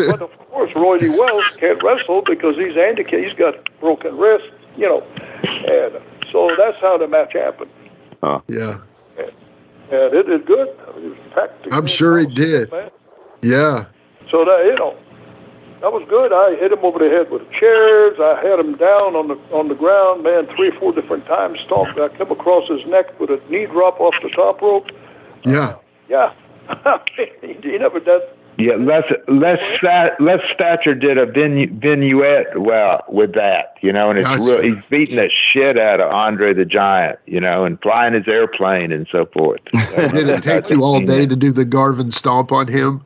But of course, Roy D. Welch can't wrestle because he's handicapped. He's got broken wrist, you know. And so that's how the match happened. Yeah. And it did good. I mean, it was packed. I'm sure it did. Man. Yeah. So that, you know, that was good. I hit him over the head with chairs. I had him down on the ground, man, 3 or 4 different times. Stomped. I came across his neck with a knee drop off the top rope. Yeah. Yeah. He never did. Yeah, Les Thatcher did a vignette with that, you know, and it's real. He's beating the shit out of Andre the Giant, you know, and flying his airplane and so forth. Did it take you all day to do the Garvin stomp on him?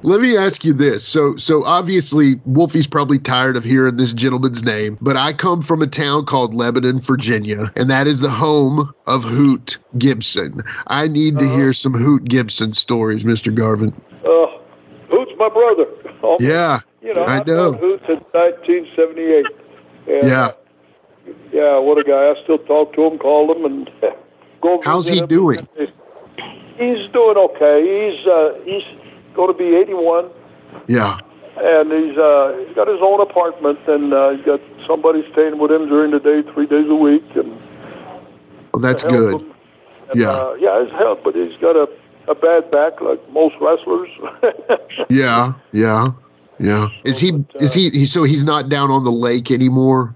Let me ask you this. So obviously Wolfie's probably tired of hearing this gentleman's name, but I come from a town called Lebanon, Virginia, and that is the home of Hoot Gibson. I need to hear some Hoot Gibson stories, Mr. Garvin. Hoot's my brother. Yeah, you know, I know. I've known Hoot since 1978. And, yeah. Yeah, what a guy. I still talk to him, call him, and go. How's he doing? He's doing okay. He's going to be 81. Yeah. And he's got his own apartment, and he's got somebody staying with him during the day, 3 days a week. And well, that's good. And, yeah. Yeah, it's help, but he's got a bad back like most wrestlers. Yeah. Is he so he's not down on the lake anymore?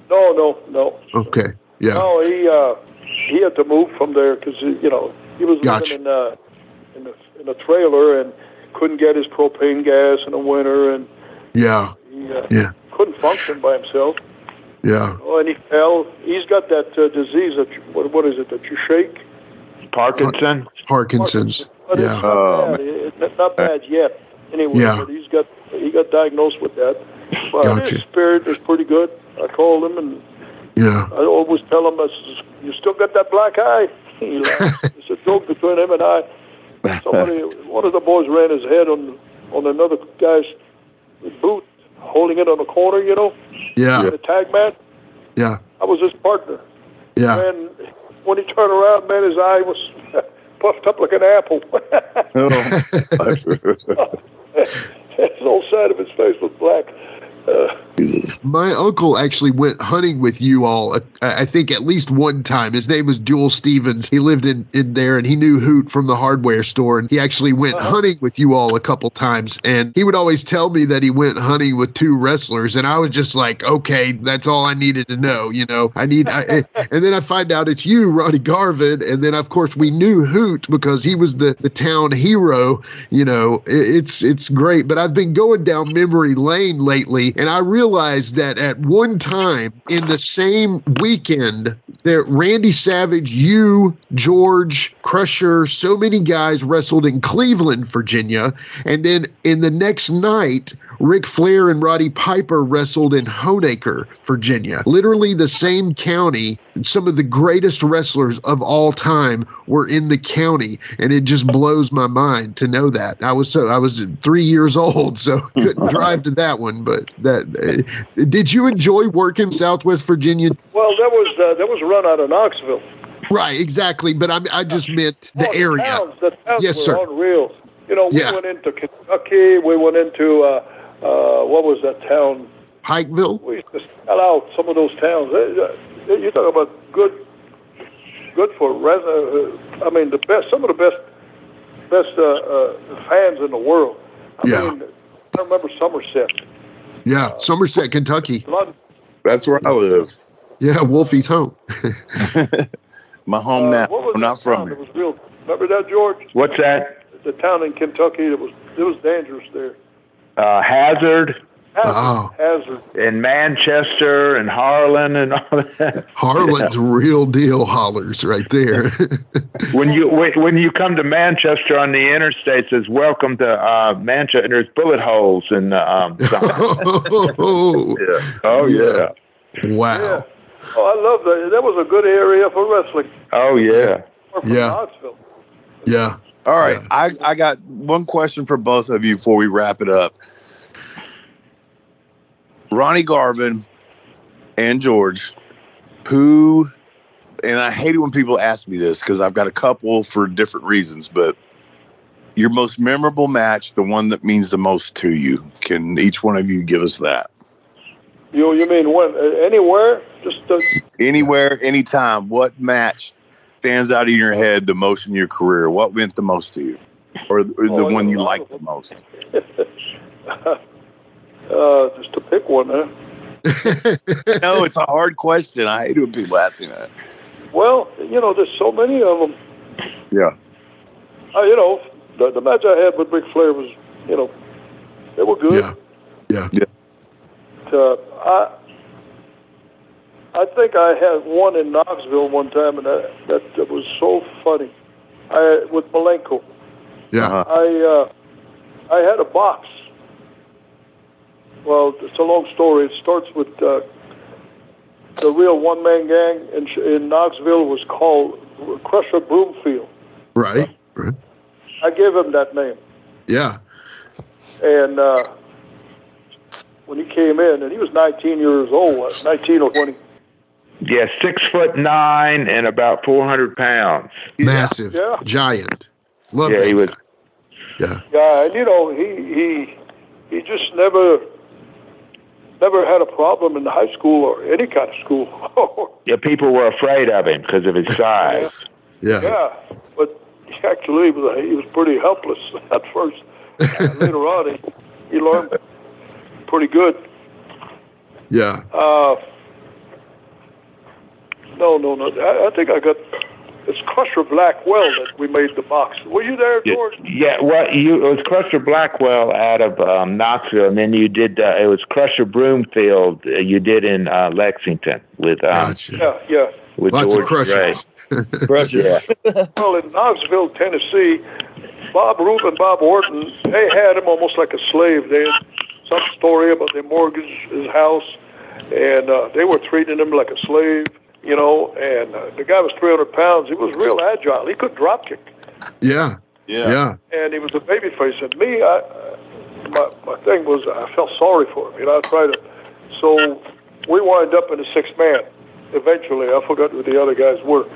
No. Okay. Yeah. No, he had to move from there because he was living in a trailer and couldn't get his propane gas in the winter, and he couldn't function by himself. Yeah. Oh, and he fell. He's got that disease that what is it that you shake? Parkinson's. But it's not bad yet. Anyway, but he got diagnosed with that. But his spirit is pretty good. I called him and I always tell him, I says, "You still got that black eye?" He laughed. It's a joke between him and I. One of the boys ran his head on another guy's boot, holding it on the corner, you know? Yeah. In a tag match. Yeah. I was his partner. Yeah. And when he turned around, man, his eye was puffed up like an apple. His whole side of his face was black. My uncle actually went hunting with you all, I think at least one time. His name was Jewel Stevens. He lived in there, and he knew Hoot from the hardware store, and he actually went hunting with you all a couple times. And he would always tell me that he went hunting with 2 wrestlers, and I was just like, okay, that's all I needed to know, you know. And then I find out it's you, Ronnie Garvin, and then of course we knew Hoot because he was the town hero. You know, it's great. But I've been going down memory lane lately, and I realized that at one time in the same weekend that Randy Savage, you, George, Crusher, so many guys wrestled in Cleveland, Virginia. And then in the next night, Ric Flair and Roddy Piper wrestled in Honaker, Virginia. Literally the same county. Some of the greatest wrestlers of all time were in the county, and it just blows my mind to know that. I was 3 years old, so couldn't drive to that one. But did you enjoy working Southwest Virginia? Well, that was a run out of Knoxville. Right, exactly. But I just meant the area. The towns yes, were sir. unreal. You know, we went into Kentucky. We went into, what was that town? Pikeville? We used to sell out some of those towns. You talk about good for I mean, some of the best fans in the world. I mean, I remember Somerset. Yeah, Somerset, Kentucky. That's where I live. Yeah, Wolfie's home. My home now. I'm not from it. Was real. Remember that, George? What's that? The town in Kentucky. It was dangerous there. Hazard. Hazard. In Manchester and Harlan and all that. Harlan's real deal hollers right there. when you come to Manchester on the interstate, it says welcome to Manchester, and there's bullet holes in the yeah. Wow. Yeah. Oh, I love that. That was a good area for wrestling. Oh yeah. Knoxville. Yeah. All right. Yeah. I got one question for both of you before we wrap it up. Ronnie Garvin and George, and I hate it when people ask me this because I've got a couple for different reasons, but your most memorable match, the one that means the most to you, can each one of you give us that? You mean when? Anywhere? Just anywhere, anytime. What match stands out in your head the most in your career? What meant the most to you? Or the one you liked the most? Just to pick one, huh? No, it's a hard question. I hate when people ask me that. Well, there's so many of them. Yeah. The match I had with Ric Flair was, they were good. Yeah. I think I had one in Knoxville one time, and that was so funny. With Malenko. Yeah. I had a box. Well, it's a long story. It starts with the real one-man gang in Knoxville was called Crusher Broomfield. Right. I gave him that name. Yeah. And when he came in, and he was 19 years old, 19 or 20. Yeah, 6'9" and about 400 pounds. Massive. Yeah. Giant. Love he was. Yeah. Yeah, and he just never had a problem in high school or any kind of school. Yeah, people were afraid of him because of his size. Yeah, but actually he was pretty helpless at first. Later on, he learned pretty good. Yeah. No. I think I got. It's Crusher Blackwell that we made the box. Were you there, George? Yeah. Well, it was Crusher Blackwell out of Knoxville, and then you did. It was Crusher Broomfield. You did in Lexington with. Gotcha. Yeah. With lots George of crushers. Crushers. Yeah. Well, in Knoxville, Tennessee, Bob Roop and Bob Orton, they had him almost like a slave. They had some story about they mortgaged his house, and they were treating him like a slave. And the guy was 300 pounds. He was real agile. He could drop kick. Yeah. And he was a baby face. And me, my thing was I felt sorry for him. I tried to. So we wind up in a 6-man. Eventually, I forgot who the other guys were,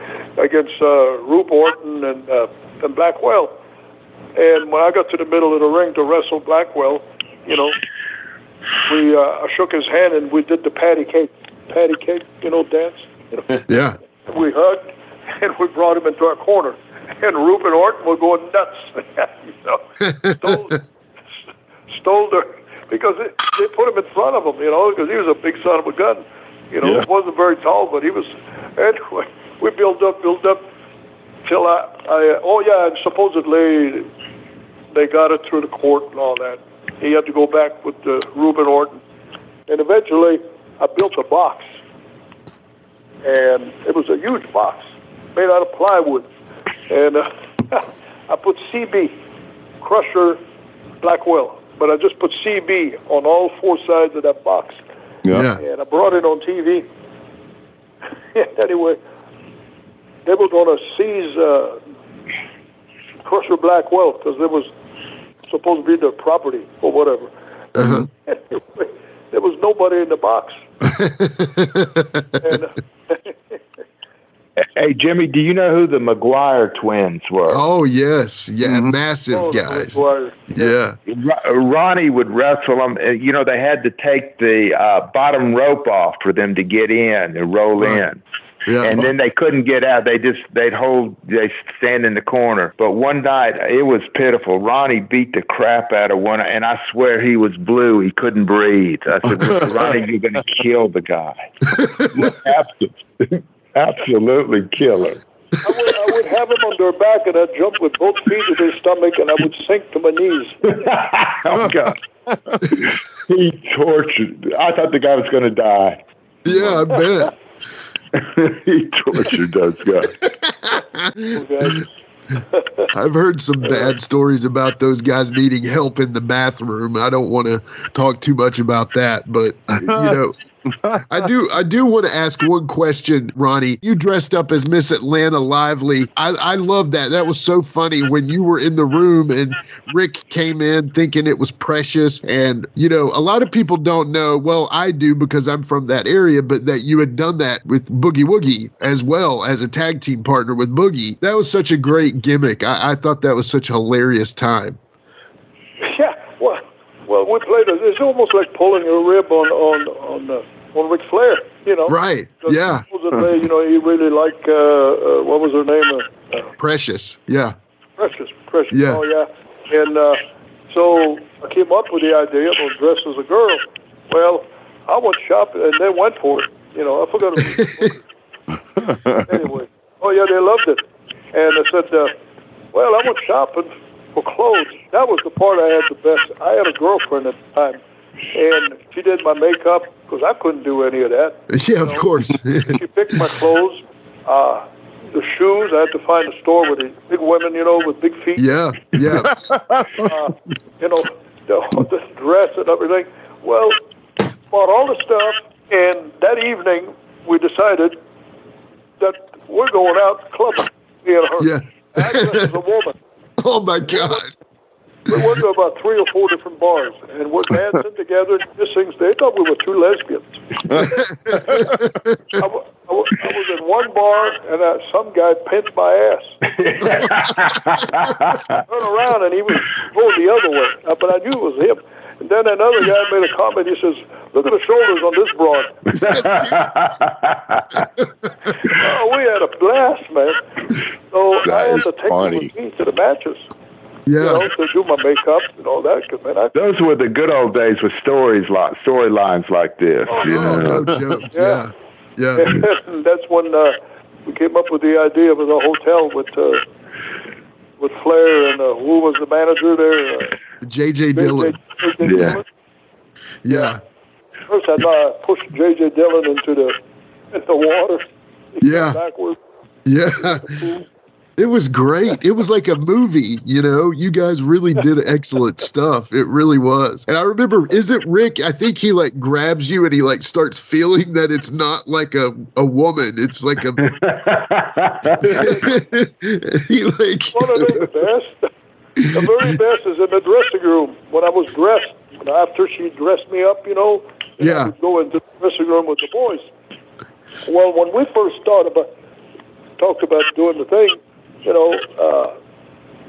against Roop Orton and Blackwell. And when I got to the middle of the ring to wrestle Blackwell, I shook his hand and we did the patty cake dance. Yeah. We hugged, and we brought him into our corner. And Roop and Orton were going nuts. Stole the, because they put him in front of him, because he was a big son of a gun. He wasn't very tall, but he was. Anyway, we built up till and supposedly they got it through the court and all that. He had to go back with Roop and Orton. And eventually, I built a box. And it was a huge box made out of plywood. And I put CB, Crusher Blackwell. But I just put CB on all 4 sides of that box. Yeah. And I brought it on TV. Anyway, they were going to seize Crusher Blackwell because it was supposed to be their property or whatever. Uh-huh. Anyway, there was nobody in the box. Hey, Jimmy, do you know who the McGuire twins were? Oh, yes. Yeah, massive guys. Yeah. Ronnie would wrestle them. You know, they had to take the bottom rope off for them to get in and roll in. Yeah. And then they couldn't get out. They'd stand in the corner. But one night, it was pitiful. Ronnie beat the crap out of one, and I swear he was blue. He couldn't breathe. I said, Ronnie, you're going to kill the guy. Absolutely kill him. I would have him on their back, and I'd jump with both feet to their stomach, and I would sink to my knees. Oh, God. He tortured. I thought the guy was going to die. Yeah, I bet. He tortured those guys. Okay. I've heard some bad stories about those guys needing help in the bathroom. I don't want to talk too much about that, but you know, I do want to ask one question, Ronnie. You dressed up as Miss Atlanta Lively. I love that. That was so funny when you were in the room and Rick came in thinking it was Precious. And, you know, a lot of people don't know, well, I do because I'm from that area, but that you had done that with Boogie Woogie as well as a tag team partner with Boogie. That was such a great gimmick. I thought that was such a hilarious time. Yeah, well, we played it. It's almost like pulling a rib on Ric Flair, you know. Right. Yeah. You know, he really liked what was her name? Precious. Yeah. Precious. Yeah. Oh yeah. And so I came up with the idea of dressed as a girl. Well, I went shopping and they went for it. You know, I forgot. Anyway. Oh yeah, they loved it. And I said, well, I went shopping for clothes. That was the part I had the best. I had a girlfriend at the time, and she did my makeup because I couldn't do any of that. Yeah, of course. She picked my clothes, the shoes. I had to find a store with the big women, you know, with big feet. Yeah. You know, the dress and everything. Well, bought all the stuff, and that evening we decided that we're going out clubbing. Me and her. Yeah. I dressed as a woman. Oh, my God. We went to about 3 or 4 different bars, and we're dancing together and kissing. They thought we were 2 lesbians. I was in one bar, and some guy pinched my ass. Turned around, and he was going the other way, but I knew it was him. And then another guy made a comment. He says, "Look at the shoulders on this broad." Oh, we had a blast, man. So I had to take them with me to the matches. Yeah. You know, to do my makeup and all that. Man, those were the good old days with storylines like this. Oh, you know? No joke. Yeah. And that's when we came up with the idea of a hotel with Flair and who was the manager there? J.J. Dillon. Yeah. First, I pushed J.J. Dillon into the water. Yeah. Backwards. Yeah. It was great. It was like a movie, you know. You guys really did excellent stuff. It really was. And I remember, is it Rick? I think he like grabs you and he like starts feeling that it's not like a woman. It's like a he like one of the best. The very best is in the dressing room when I was dressed. After she dressed me up, you know, yeah. I would go into the dressing room with the boys. Well, when we first talked about doing the thing, you know,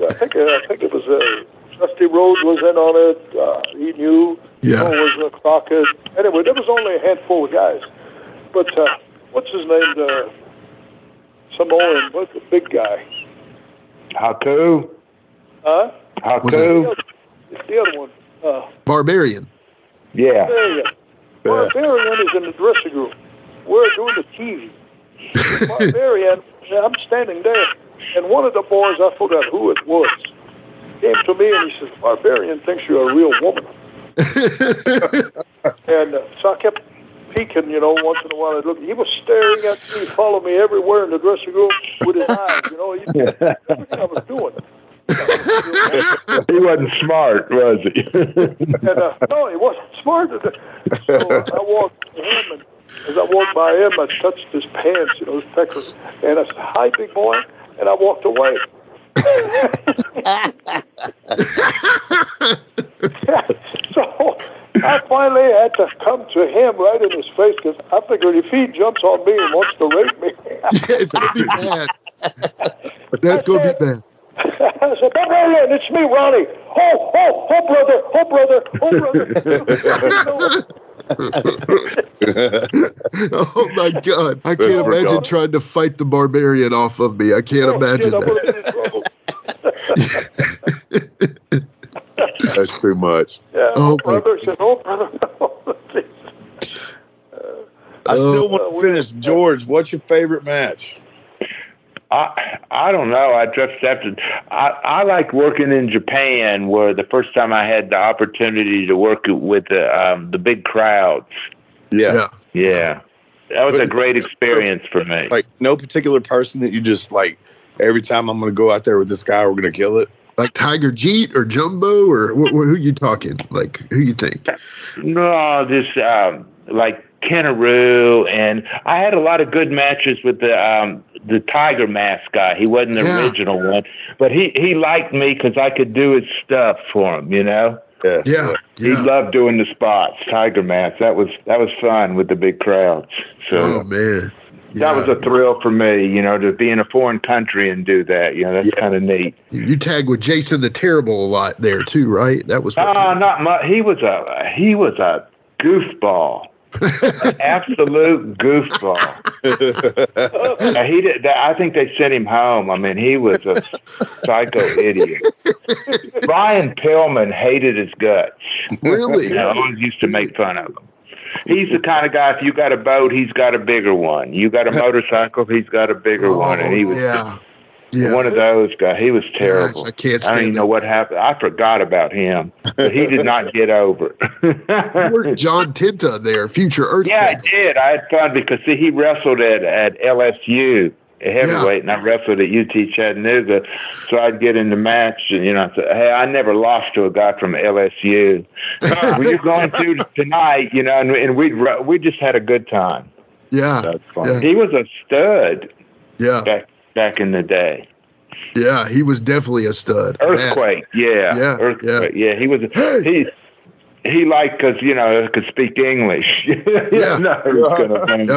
I think it was Dusty Rhodes was in on it. He knew. Yeah. You know, it was Crockett. Anyway, there was only a handful of guys. But what's his name? Samoan. What's the big guy? Haku. Huh? Haku. It's the other one. Barbarian. Yeah. Barbarian is in the dressing room. We're doing the TV. Barbarian, I'm standing there, and one of the boys, I forgot who it was, came to me and he says, "Barbarian thinks you're a real woman." And so I kept peeking, you know, once in a while. He was staring at me, followed me everywhere in the dressing room with his eyes, you know. He did everything I was doing. He wasn't smart, was he? And, no, he wasn't smart. So I walked to him, and as I walked by him, I touched his pants, you know, his peckers, and I said, "Hi, big boy," and I walked away. So I finally had to come to him right in his face because I figured if he jumps on me and wants to rape me, it's going to be bad. That's going to be bad. I said, Barbarian, it's me, Ronnie. Oh, brother. Oh my God! I can't imagine trying to fight the Barbarian off of me. I can't imagine that. That's too much. Yeah. Oh, brother. Said, brother. I still want to finish. George, what's your favorite match? I don't know. I just have to. I like working in Japan, where the first time I had the opportunity to work with the big crowds. Yeah. That was a great experience for me. Like no particular person that you just like. Every time I'm going to go out there with this guy, we're going to kill it. Like Tiger Jeet or Jumbo or who you talking? Like who you think? No, just like Kenaroo, and I had a lot of good matches with the Tiger Mask guy. He wasn't the original one, but he liked me because I could do his stuff for him, you know? Yeah. He loved doing the spots, Tiger Mask. That was fun with the big crowds. So, oh, man. That was a thrill for me, you know, to be in a foreign country and do that. You know, that's kind of neat. You tagged with Jason the Terrible a lot there too, right? That was not much. He was a goofball. An absolute goofball. He did. I think they sent him home. I mean, he was a psycho idiot. Brian Pillman hated his guts. Really? I always used to make fun of him. He's the kind of guy, if you got a boat, he's got a bigger one. You got a motorcycle, he's got a bigger one. And he was one of those guys. He was terrible. Gosh, I can't stand I don't even know what happened. I forgot about him. But he did not get over. You worked John Tinta there, Future Earthquake. Yeah, I did. I had fun because, see, he wrestled at LSU. Heavyweight, and I wrestled at UT Chattanooga, so I'd get in the match, and you know, I'd say, "Hey, I never lost to a guy from LSU." Well, you're going to tonight, you know, and we just had a good time. Yeah, that's fun. He was a stud. Yeah, back in the day. Yeah, he was definitely a stud. Earthquake, Earthquake, yeah. He was. He liked because you know could speak English.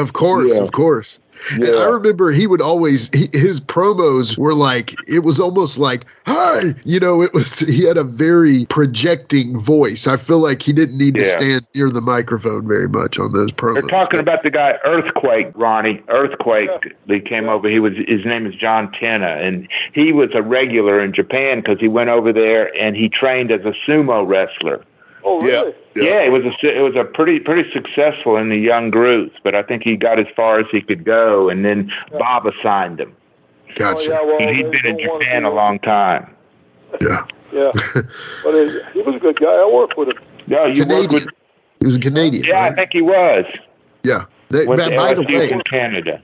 Of course. Yeah. And I remember he would always, his promos were like, it was almost like, hi, you know, he had a very projecting voice. I feel like he didn't need to stand near the microphone very much on those promos. They're talking about the guy Earthquake, Ronnie. Earthquake, he came over, his name is John Tenna, and he was a regular in Japan because he went over there and he trained as a sumo wrestler. Oh, really? Yeah, it was a pretty successful in the young groups, but I think he got as far as he could go, and then Bob assigned him. Gotcha. He'd been in Japan a long time. Yeah. But he was a good guy. I worked with him. Yeah, you worked with. He was a Canadian. Yeah, right? I think he was. Yeah. By the way, in Canada.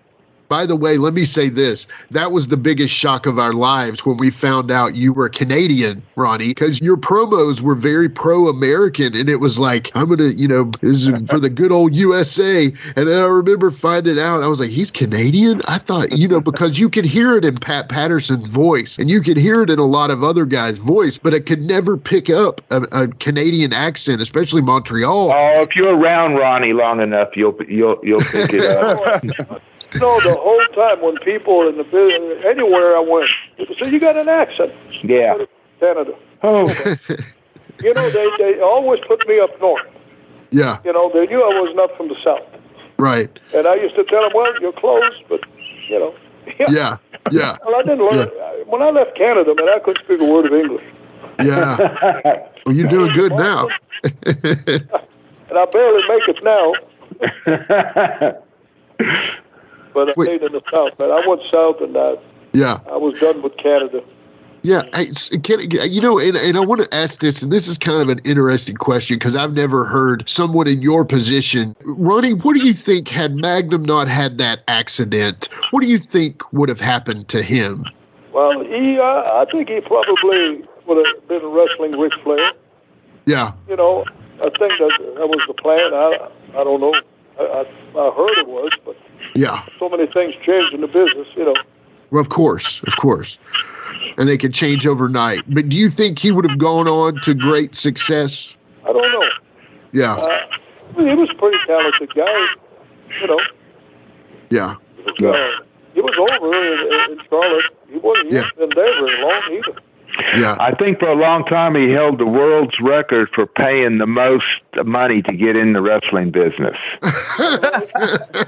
By the way, let me say this. That was the biggest shock of our lives when we found out you were Canadian, Ronnie, because your promos were very pro-American, and it was like, I'm going to, you know, this is for the good old USA. And then I remember finding out, I was like, he's Canadian? I thought, you know, because you could hear it in Pat Patterson's voice, and you could hear it in a lot of other guys' voice, but it could never pick up a Canadian accent, especially Montreal. Oh, if you're around Ronnie long enough, you'll pick it up. No, the whole time when people in the business, anywhere I went, people say, you got an accent. Yeah. Canada. Oh. You know, they always put me up north. Yeah. You know, they knew I was not from the South. Right. And I used to tell them, well, you're close, but, you know. Yeah. Well, I didn't learn. When I left Canada, man, I couldn't speak a word of English. Yeah. Well, you're doing good now. And I barely make it now. But I stayed in the South, man. I went south, and I was done with Canada. Yeah, you know, and I want to ask this, and this is kind of an interesting question because I've never heard someone in your position. Ronnie, what do you think had Magnum not had that accident? What do you think would have happened to him? Well, I think he probably would have been wrestling Ric Flair. Yeah. You know, I think that was the plan. I don't know. I heard it was, but so many things changed in the business, you know. Well, of course. And they could change overnight. But do you think he would have gone on to great success? I don't know. Yeah. He was a pretty talented guy, you know. Yeah. He was over in Charlotte. He wasn't been there very long either. Yeah. I think for a long time he held the world's record for paying the most money to get in the wrestling business.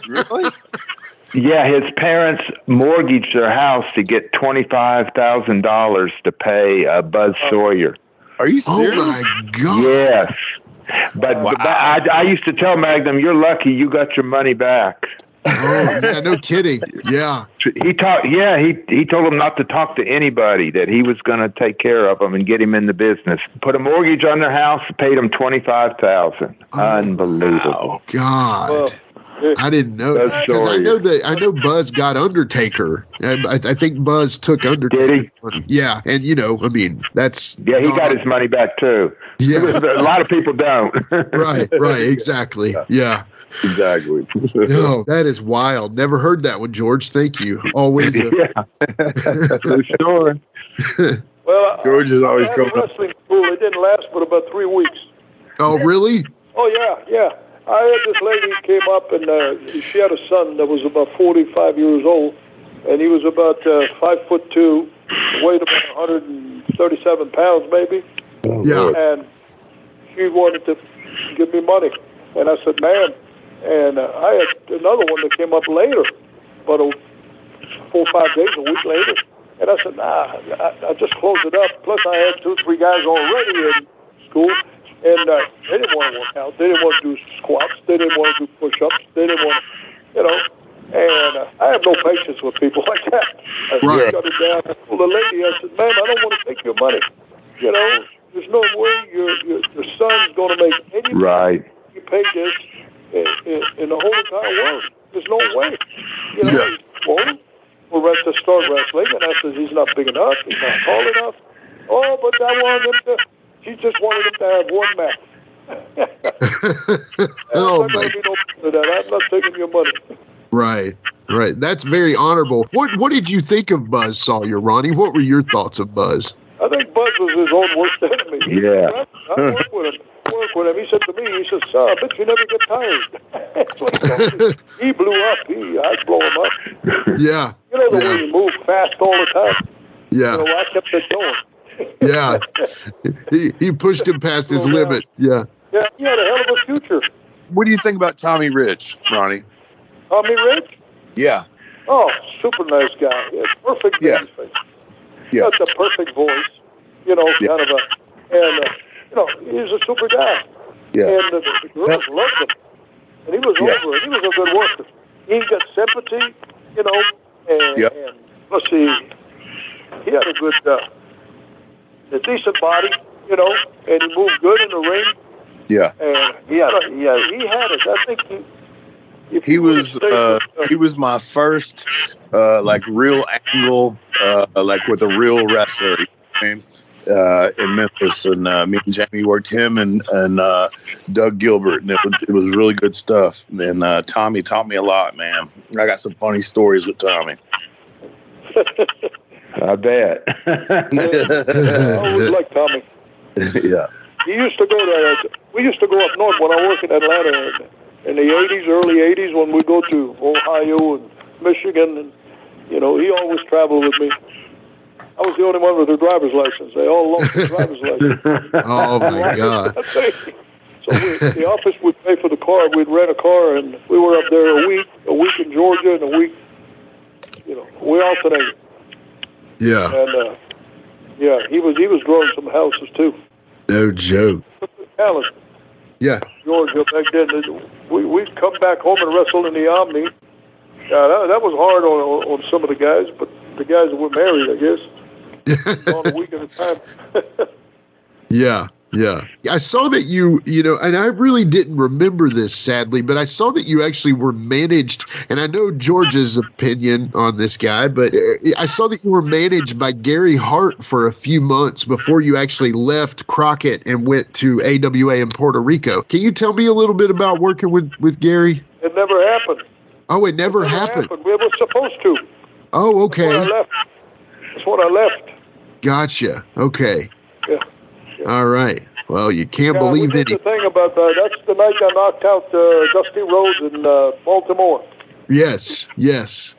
Really? Yeah, his parents mortgaged their house to get $25,000 to pay Buzz Sawyer. Are you serious? Oh my God. Yes. But I used to tell Magnum, you're lucky you got your money back. Oh, yeah, no kidding. Yeah. He told him not to talk to anybody, that he was going to take care of him and get him in the business. Put a mortgage on their house, paid him $25,000. Unbelievable. Oh, God. Well, I didn't know that. Because I know Buzz got Undertaker. I think Buzz took Undertaker. Did he? Yeah. And, you know, I mean, that's... Yeah, he got his money back, too. Yeah. A lot of people don't. Right, exactly. Yeah. Exactly. No, that is wild. Never heard that one, George. Thank you. Always. For sure. Well, George is always I had going a wrestling school. It didn't last but about 3 weeks. Oh, really? Oh, yeah. I had this lady who came up, and she had a son that was about 45 years old, and he was about 5'2", weighed about 137 pounds, maybe. Yeah. And she wanted to give me money, and I said, "Ma'am." And I had another one that came up later, but 4 or 5 days, a week later. And I said, "Nah, I just closed it up. Plus, I had 2 or 3 guys already in school, and they didn't want to work out. They didn't want to do squats. They didn't want to do push-ups. They didn't want to, you know." And I have no patience with people like that. I shut it down. I told the lady, I said, "Ma'am, I don't want to take your money. You know, there's no way your son's going to make any money. Right. You pay this in the whole entire world. There's no way." You know, we'll start wrestling, and I said, "He's not big enough. He's not tall enough." "Oh, but I wanted him to." She just wanted him to have one match. Oh, I'm not going to be no part of that. I'm not taking your money. Right. That's very honorable. What did you think of Buzz Sawyer, Ronnie? What were your thoughts of Buzz? I think Buzz was his own worst enemy. Yeah. I work with him. He said to me, "Son, I bet you never get tired." That's what he told me. He blew up. I'd blow him up. Yeah. You know the way he moved fast all the time? Yeah. You know, I kept it going. Yeah. He pushed him past his limit. Yeah. Yeah, he had a hell of a future. What do you think about Tommy Rich, Ronnie? Tommy Rich? Yeah. Oh, super nice guy. Yeah, perfect face. Yeah. Got the perfect voice. You know, kind of and you know, he's a super guy. Yeah. And the girls loved him. And he was over it. He was a good worker. He got sympathy, you know, and let's see, he had a good, a decent body, you know, and he moved good in the ring. Yeah. And he had it. I think he was my first like real angle like with a real wrestler in Memphis, and me and Jamie worked him and Doug Gilbert, and it was really good stuff. And Tommy taught me a lot, man. I got some funny stories with Tommy. I bet. I always liked Tommy. Yeah. We used to go up north when I worked in Atlanta in the 80s, early 80s, when we go to Ohio and Michigan, and you know, he always traveled with me. I was the only one with a driver's license. They all lost their driver's license. Oh my God! So the office would pay for the car. We'd rent a car, and we were up there a week in Georgia, and a week, you know, we alternated. Yeah. And he was growing some houses too. No joke. Talent. Yeah. Georgia back then, we'd come back home and wrestle in the Omni. That was hard on some of the guys, but the guys that were married, I guess, on a week at a time. Yeah. I saw that you know, and I really didn't remember this, sadly, but I saw that you actually were managed, and I know George's opinion on this guy, but I saw that you were managed by Gary Hart for a few months before you actually left Crockett and went to AWA in Puerto Rico. Can you tell me a little bit about working with Gary? It never happened. Oh, it never happened. We were supposed to. Oh, okay. That's when I left. Gotcha. Okay. Yeah. All right. Well, you can't believe we did anything. the thing about that's the night I knocked out Dusty Rhodes in Baltimore. Yes.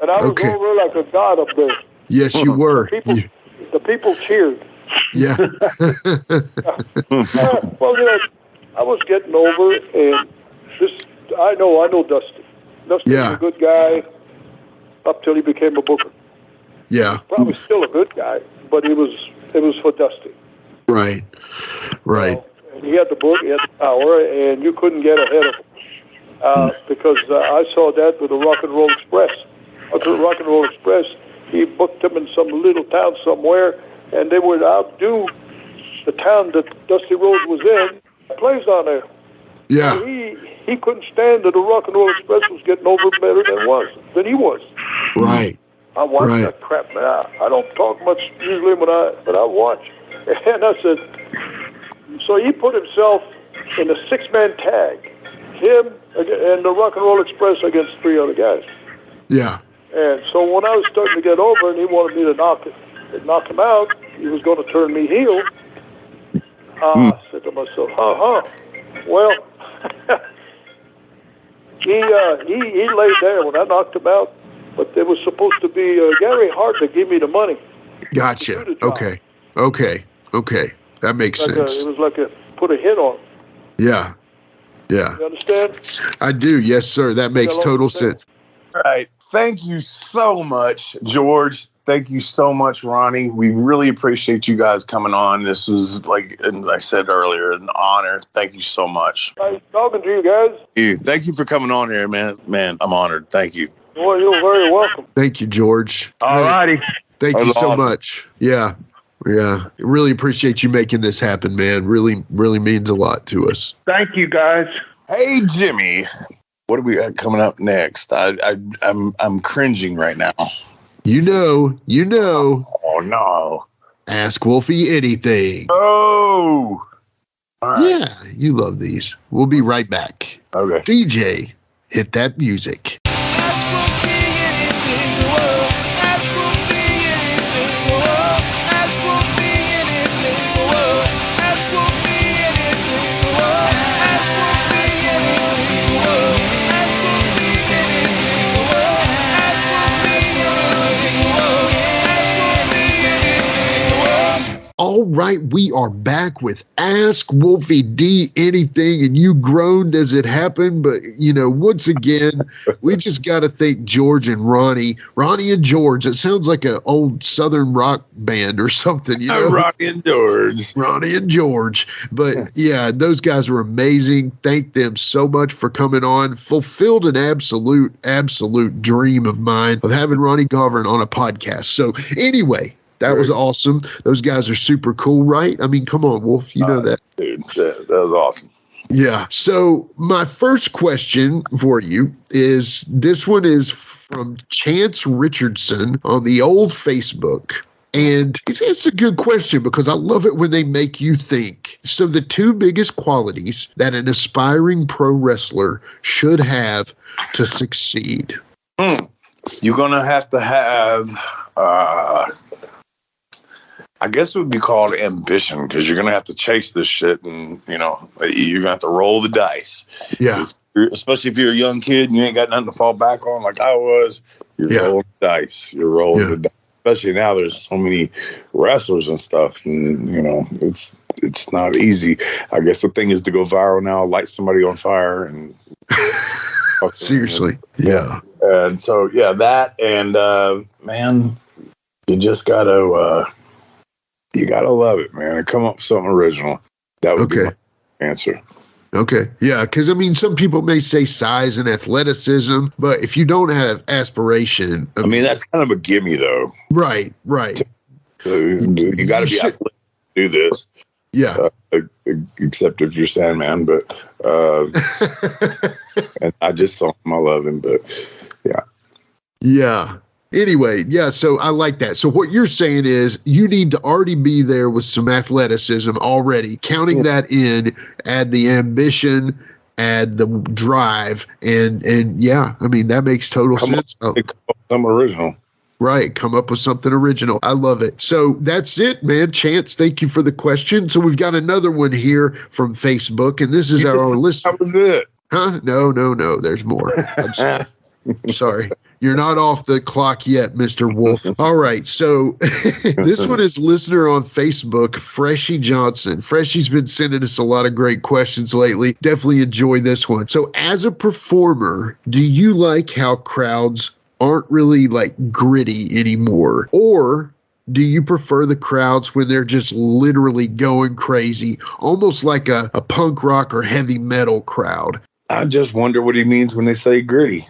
And I was over like a god up there. Yes, you were. The people cheered. Yeah. Well, I was getting over, and I know Dusty. Dusty was a good guy up till he became a booker. Yeah. Probably still a good guy, but it was for Dusty. Right. And he had the book, he had the power, and you couldn't get ahead of him. Because I saw that with the Rock and Roll Express. After the Rock and Roll Express, he booked them in some little town somewhere, and they would outdo the town that Dusty Rhodes was in. Plays on there. Yeah. So he couldn't stand that the Rock and Roll Express was getting over better than he was. Right. I watched that crap, man. I don't talk much usually, but I watch. And I said, so he put himself in a 6-man tag, him and the Rock and Roll Express against 3 other guys. Yeah. And so when I was starting to get over, and he wanted me to knock him out, he was going to turn me heel. I said to myself, well, he laid there when I knocked him out, but it was supposed to be Gary Hart that gave me the money. Gotcha. Okay. That makes sense. It was like put a hit on. Yeah. You understand? I do. Yes, sir. That makes total sense. All right. Thank you so much, George. Thank you so much, Ronnie. We really appreciate you guys coming on. This was, like I said earlier, an honor. Thank you so much. Nice talking to you guys. Thank you for coming on here, man. Man, I'm honored. Thank you. Well, you're very welcome. Thank you, George. All righty. Thank you so much. Yeah. Really appreciate you making this happen, man. Really, really means a lot to us. Thank you, guys. Hey, Jimmy. What do we got coming up next? I'm cringing right now. You know. Oh, no. Ask Wolfie anything. Oh. All right. Yeah, you love these. We'll be right back. Okay. DJ, hit that music. All right, we are back with Ask Wolfie D Anything, and you groaned as it happened, but, once again, we just got to thank George and Ronnie. Ronnie and George, it sounds like an old Southern rock band or something, Ronnie and George. Ronnie and George. But, yeah, those guys were amazing. Thank them so much for coming on. Fulfilled an absolute dream of mine of having Ronnie Garvin on a podcast. So, anyway, that was awesome. Those guys are super cool, right? I mean, come on, Wolf. You know that. Dude, that was awesome. Yeah. So my first question for you is, this one is from Chance Richardson on the old Facebook. And it's a good question because I love it when they make you think. So the 2 biggest qualities that an aspiring pro wrestler should have to succeed. You're going to have, I guess it would be called ambition, because you're going to have to chase this shit, and, you're going to have to roll the dice. Yeah. Especially if you're a young kid and you ain't got nothing to fall back on like I was. You're rolling the dice. You're rolling the dice. Especially now there's so many wrestlers and stuff, and, it's not easy. I guess the thing is to go viral now, light somebody on fire, and seriously. Yeah. And so, that, and, man, you just got to... you gotta love it, man, and come up with something original. That would be my answer. Okay. Yeah, because, some people may say size and athleticism, but if you don't have aspiration... that's kind of a gimme, though. Right. You gotta be athletic to do this. Yeah. Except if you're Sandman, but... and I just saw him, I love him, but, yeah. Yeah. Anyway, so I like that. So what you're saying is you need to already be there with some athleticism already. Counting that in, add the ambition, add the drive, and that makes total sense. Some original. Right. Come up with something original. I love it. So that's it, man. Chance, thank you for the question. So we've got another one here from Facebook, and this is our listener. That was it. Huh? No. There's more. I'm sorry. You're not off the clock yet, Mr. Wolf. All right. So this one is listener on Facebook, Freshy Johnson. Freshy's been sending us a lot of great questions lately. Definitely enjoy this one. So as a performer, do you like how crowds aren't really like gritty anymore? Or do you prefer the crowds when they're just literally going crazy, almost like a punk rock or heavy metal crowd? I just wonder what he means when they say gritty.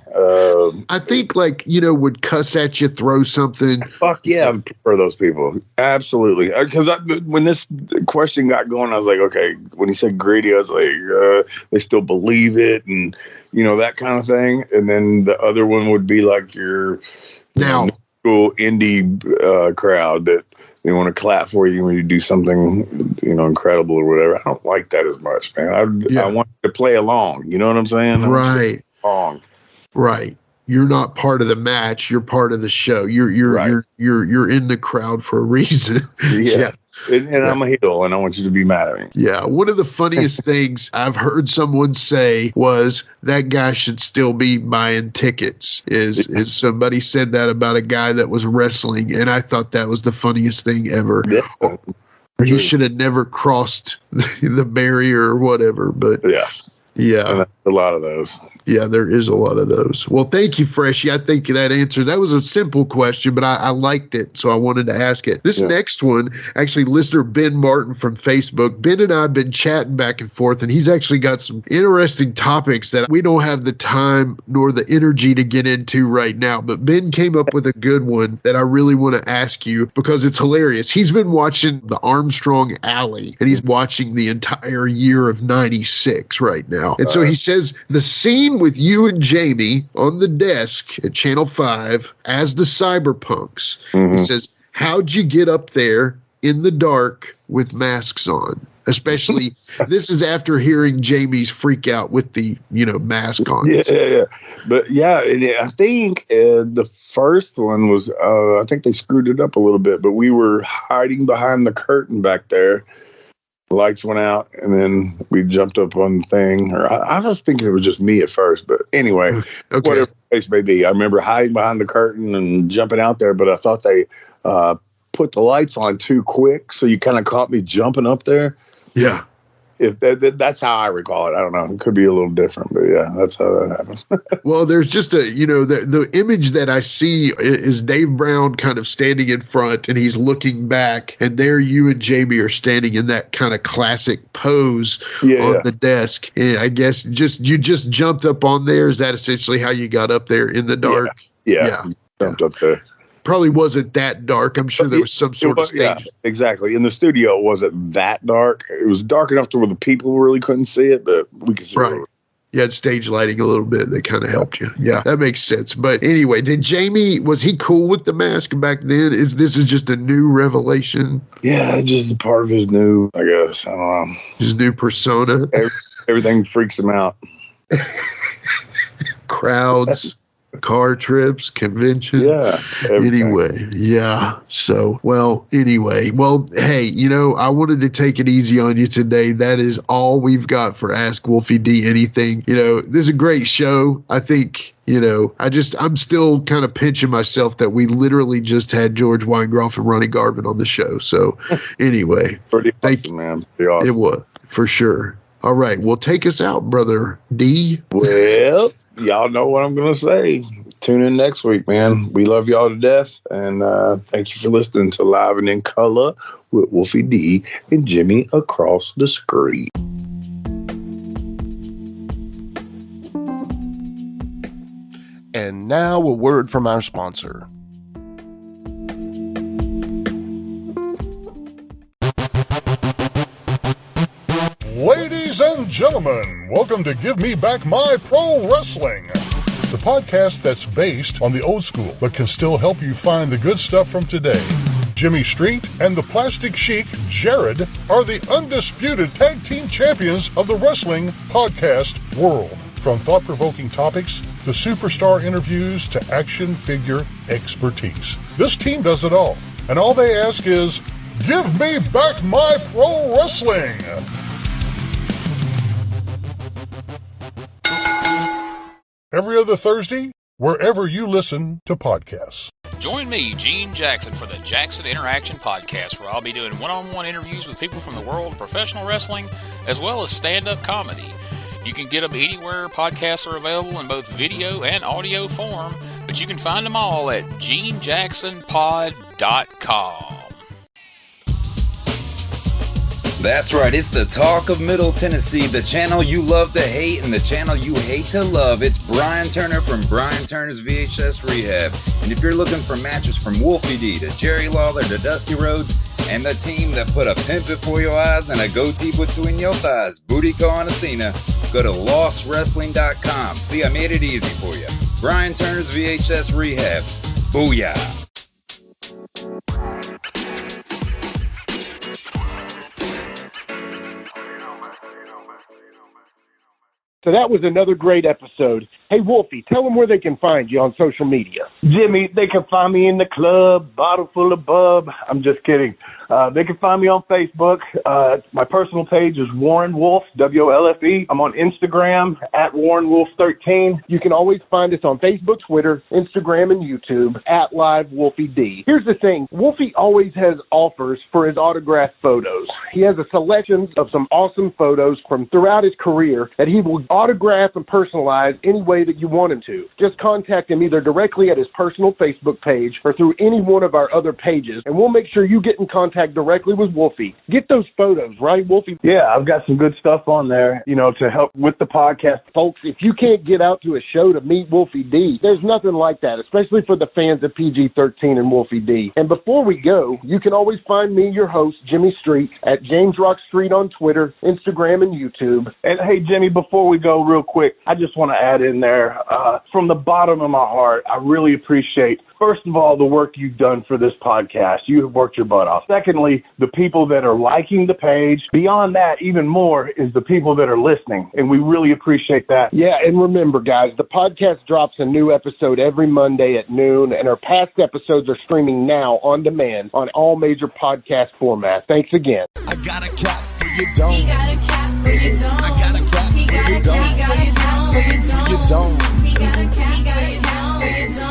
I think, like, would cuss at you, throw something. Fuck yeah, I prefer those people. Absolutely. Because when this question got going, I was like, okay, when he said gritty, I was like, they still believe it and, that kind of thing. And then the other one would be like your cool indie crowd that they want to clap for you when you do something, incredible or whatever. I don't like that as much, man. I want to play along. You know what I'm saying? Right. Right. You're not part of the match. You're part of the show. You're in the crowd for a reason. Yeah. And I'm a heel, and I want you to be mad at me. Yeah. One of the funniest things I've heard someone say was that guy should still be buying tickets. Is somebody said that about a guy that was wrestling, and I thought that was the funniest thing ever. Yeah. Or he should have never crossed the barrier or whatever. But yeah. And a lot of those. Yeah, there is a lot of those. Well, thank you, Freshy. I think that was a simple question, but I liked it, so I wanted to ask it. This next one, actually, listener Ben Martin from Facebook. Ben and I have been chatting back and forth, and he's actually got some interesting topics that we don't have the time nor the energy to get into right now. But Ben came up with a good one that I really want to ask you because it's hilarious. He's been watching the Armstrong Alley, and he's watching the entire year of '96 right now. And so he says the scene with you and Jamie on the desk at Channel 5 as the Cyberpunks. He says, how'd you get up there in the dark with masks on? Especially, this is after hearing Jamie's freak out with the, mask on. Yeah. But I think the first one was, I think they screwed it up a little bit, but we were hiding behind the curtain back there. Lights went out, and then we jumped up on the thing. Or I was thinking it was just me at first, but anyway, whatever the case may be. I remember hiding behind the curtain and jumping out there, but I thought they put the lights on too quick, so you kind of caught me jumping up there. Yeah. If that's how I recall it. I don't know. It could be a little different, but yeah, that's how that happened. Well, there's just the image that I see is Dave Brown kind of standing in front and he's looking back, and there you and Jamie are standing in that kind of classic pose on the desk. And I guess you just jumped up on there. Is that essentially how you got up there in the dark? Yeah. Jumped up there. Probably wasn't that dark. I'm sure there was some sort of stage. Yeah, exactly. In the studio, it wasn't that dark. It was dark enough to where the people really couldn't see it, but we could see it. You had stage lighting a little bit that kind of helped you. Yeah, that makes sense. But anyway, was he cool with the mask back then? This is just a new revelation? Yeah, just part of his new, I guess. I don't know. His new persona. Everything freaks him out. Crowds. Car trips, convention. Yeah. Anyway, yeah. So, hey, I wanted to take it easy on you today. That is all we've got for Ask Wolfie D Anything. This is a great show. I think, I'm still kind of pinching myself that we literally just had George Weingeroff and Ronnie Garvin on the show. So, anyway. Pretty awesome, man. Pretty awesome. It was, for sure. All right. Well, take us out, Brother D. Well, y'all know what I'm going to say. Tune in next week, man. We love y'all to death. And thank you for listening to Live and in Color with Wolfie D and Jimmy across the screen. And now a word from our sponsor. Ladies and gentlemen, welcome to Give Me Back My Pro Wrestling, the podcast that's based on the old school but can still help you find the good stuff from today. Jimmy Street and the Plastic Chic, Jared, are the undisputed tag team champions of the wrestling podcast world. From thought-provoking topics to superstar interviews to action figure expertise. This team does it all. And all they ask is, give me back my pro wrestling. Every other Thursday, wherever you listen to podcasts. Join me, Gene Jackson, for the Jackson Interaction Podcast, where I'll be doing one-on-one interviews with people from the world of professional wrestling, as well as stand-up comedy. You can get them anywhere podcasts are available in both video and audio form, but you can find them all at genejacksonpod.com. That's right, it's the talk of Middle Tennessee, the channel you love to hate and the channel you hate to love. It's Brian Turner from Brian Turner's VHS Rehab. And if you're looking for matches from Wolfie D to Jerry Lawler to Dusty Rhodes and the team that put a pimp before your eyes and a goatee between your thighs, Booty Call and Athena, go to lostwrestling.com. See, I made it easy for you. Brian Turner's VHS Rehab. Booyah. So that was another great episode. Hey, Wolfie, tell them where they can find you on social media. Jimmy, they can find me in the club, bottle full of bub. I'm just kidding. They can find me on Facebook. My personal page is Warren Wolf, WOLFE. I'm on Instagram at WarrenWolf13. You can always find us on Facebook, Twitter, Instagram, and YouTube at Live Wolfie D. Here's the thing. Wolfie always has offers for his autographed photos. He has a selection of some awesome photos from throughout his career that he will autograph and personalize any way that you want him to. Just contact him either directly at his personal Facebook page or through any one of our other pages, and we'll make sure you get in contact directly with Wolfie. Get those photos, right, Wolfie? Yeah, I've got some good stuff on there, to help with the podcast. Folks, if you can't get out to a show to meet Wolfie D, there's nothing like that, especially for the fans of PG-13 and Wolfie D. And before we go, you can always find me, your host, Jimmy Street, at James Rock Street on Twitter, Instagram, and YouTube. And hey, Jimmy, before we go real quick, I just want to add in there, from the bottom of my heart, I really appreciate, first of all, the work you've done for this podcast. You have worked your butt off. Secondly, the people that are liking the page. Beyond that, even more, is the people that are listening, and we really appreciate that. Yeah, and remember, guys, the podcast drops a new episode every Monday at noon, and our past episodes are streaming now on demand on all major podcast formats. Thanks again. I got a cap for your dome. He got a cap for your dome. I got a cap for your dome. He got a cap for your dome. He got a cap for your dome.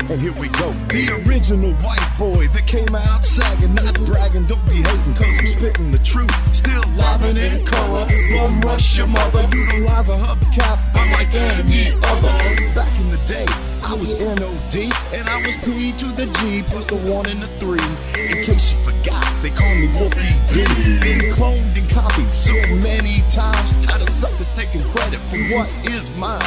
And here we go. The original white boy that came out sagging, not bragging, don't be hating, cause I'm spitting the truth. Still livin' in color. Bum rush your mother, utilize a hubcap, unlike any other. Back in the day, I was NOD, and I was P to the G, plus the 1 and the 3. In case you forgot, they call me Wolfie D. Been cloned and copied so many times, tired of suckers taking credit for what is mine.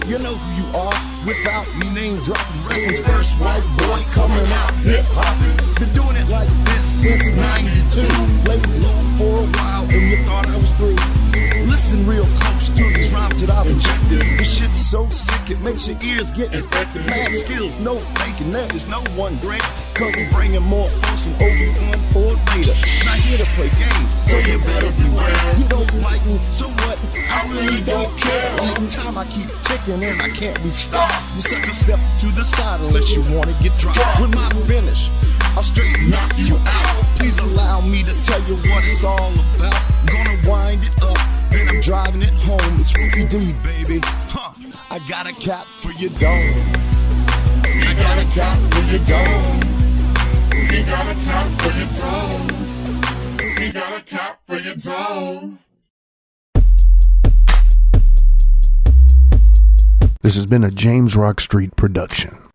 You know who you are, without me name dropping. Wrestling's first white boy coming out hip-hopping. Been doing it like this since 92. Laid low for a while and you thought I was through. Listen real close to these rhymes that I've injected. This shit's so sick it makes your ears get infected. Mad skills, no faking, there is no one great. Cause I'm bringing more folks than Obi-Wan or Vader. Not here to play games, so you better beware. You don't like me, so what? I really don't care. Like time I keep ticking and I can't be stopped. You sucker step to the side unless you wanna get dropped. With my finish, I'll straight knock you out. Please allow me to tell you what it's all about. I'm gonna wind it up, then I'm driving it home. It's Wolfie D, baby. I got a cap for your dome. I got a cap for your dome. He got a cap for your dome. He got a cap for your dome. This has been a James Rock Street production.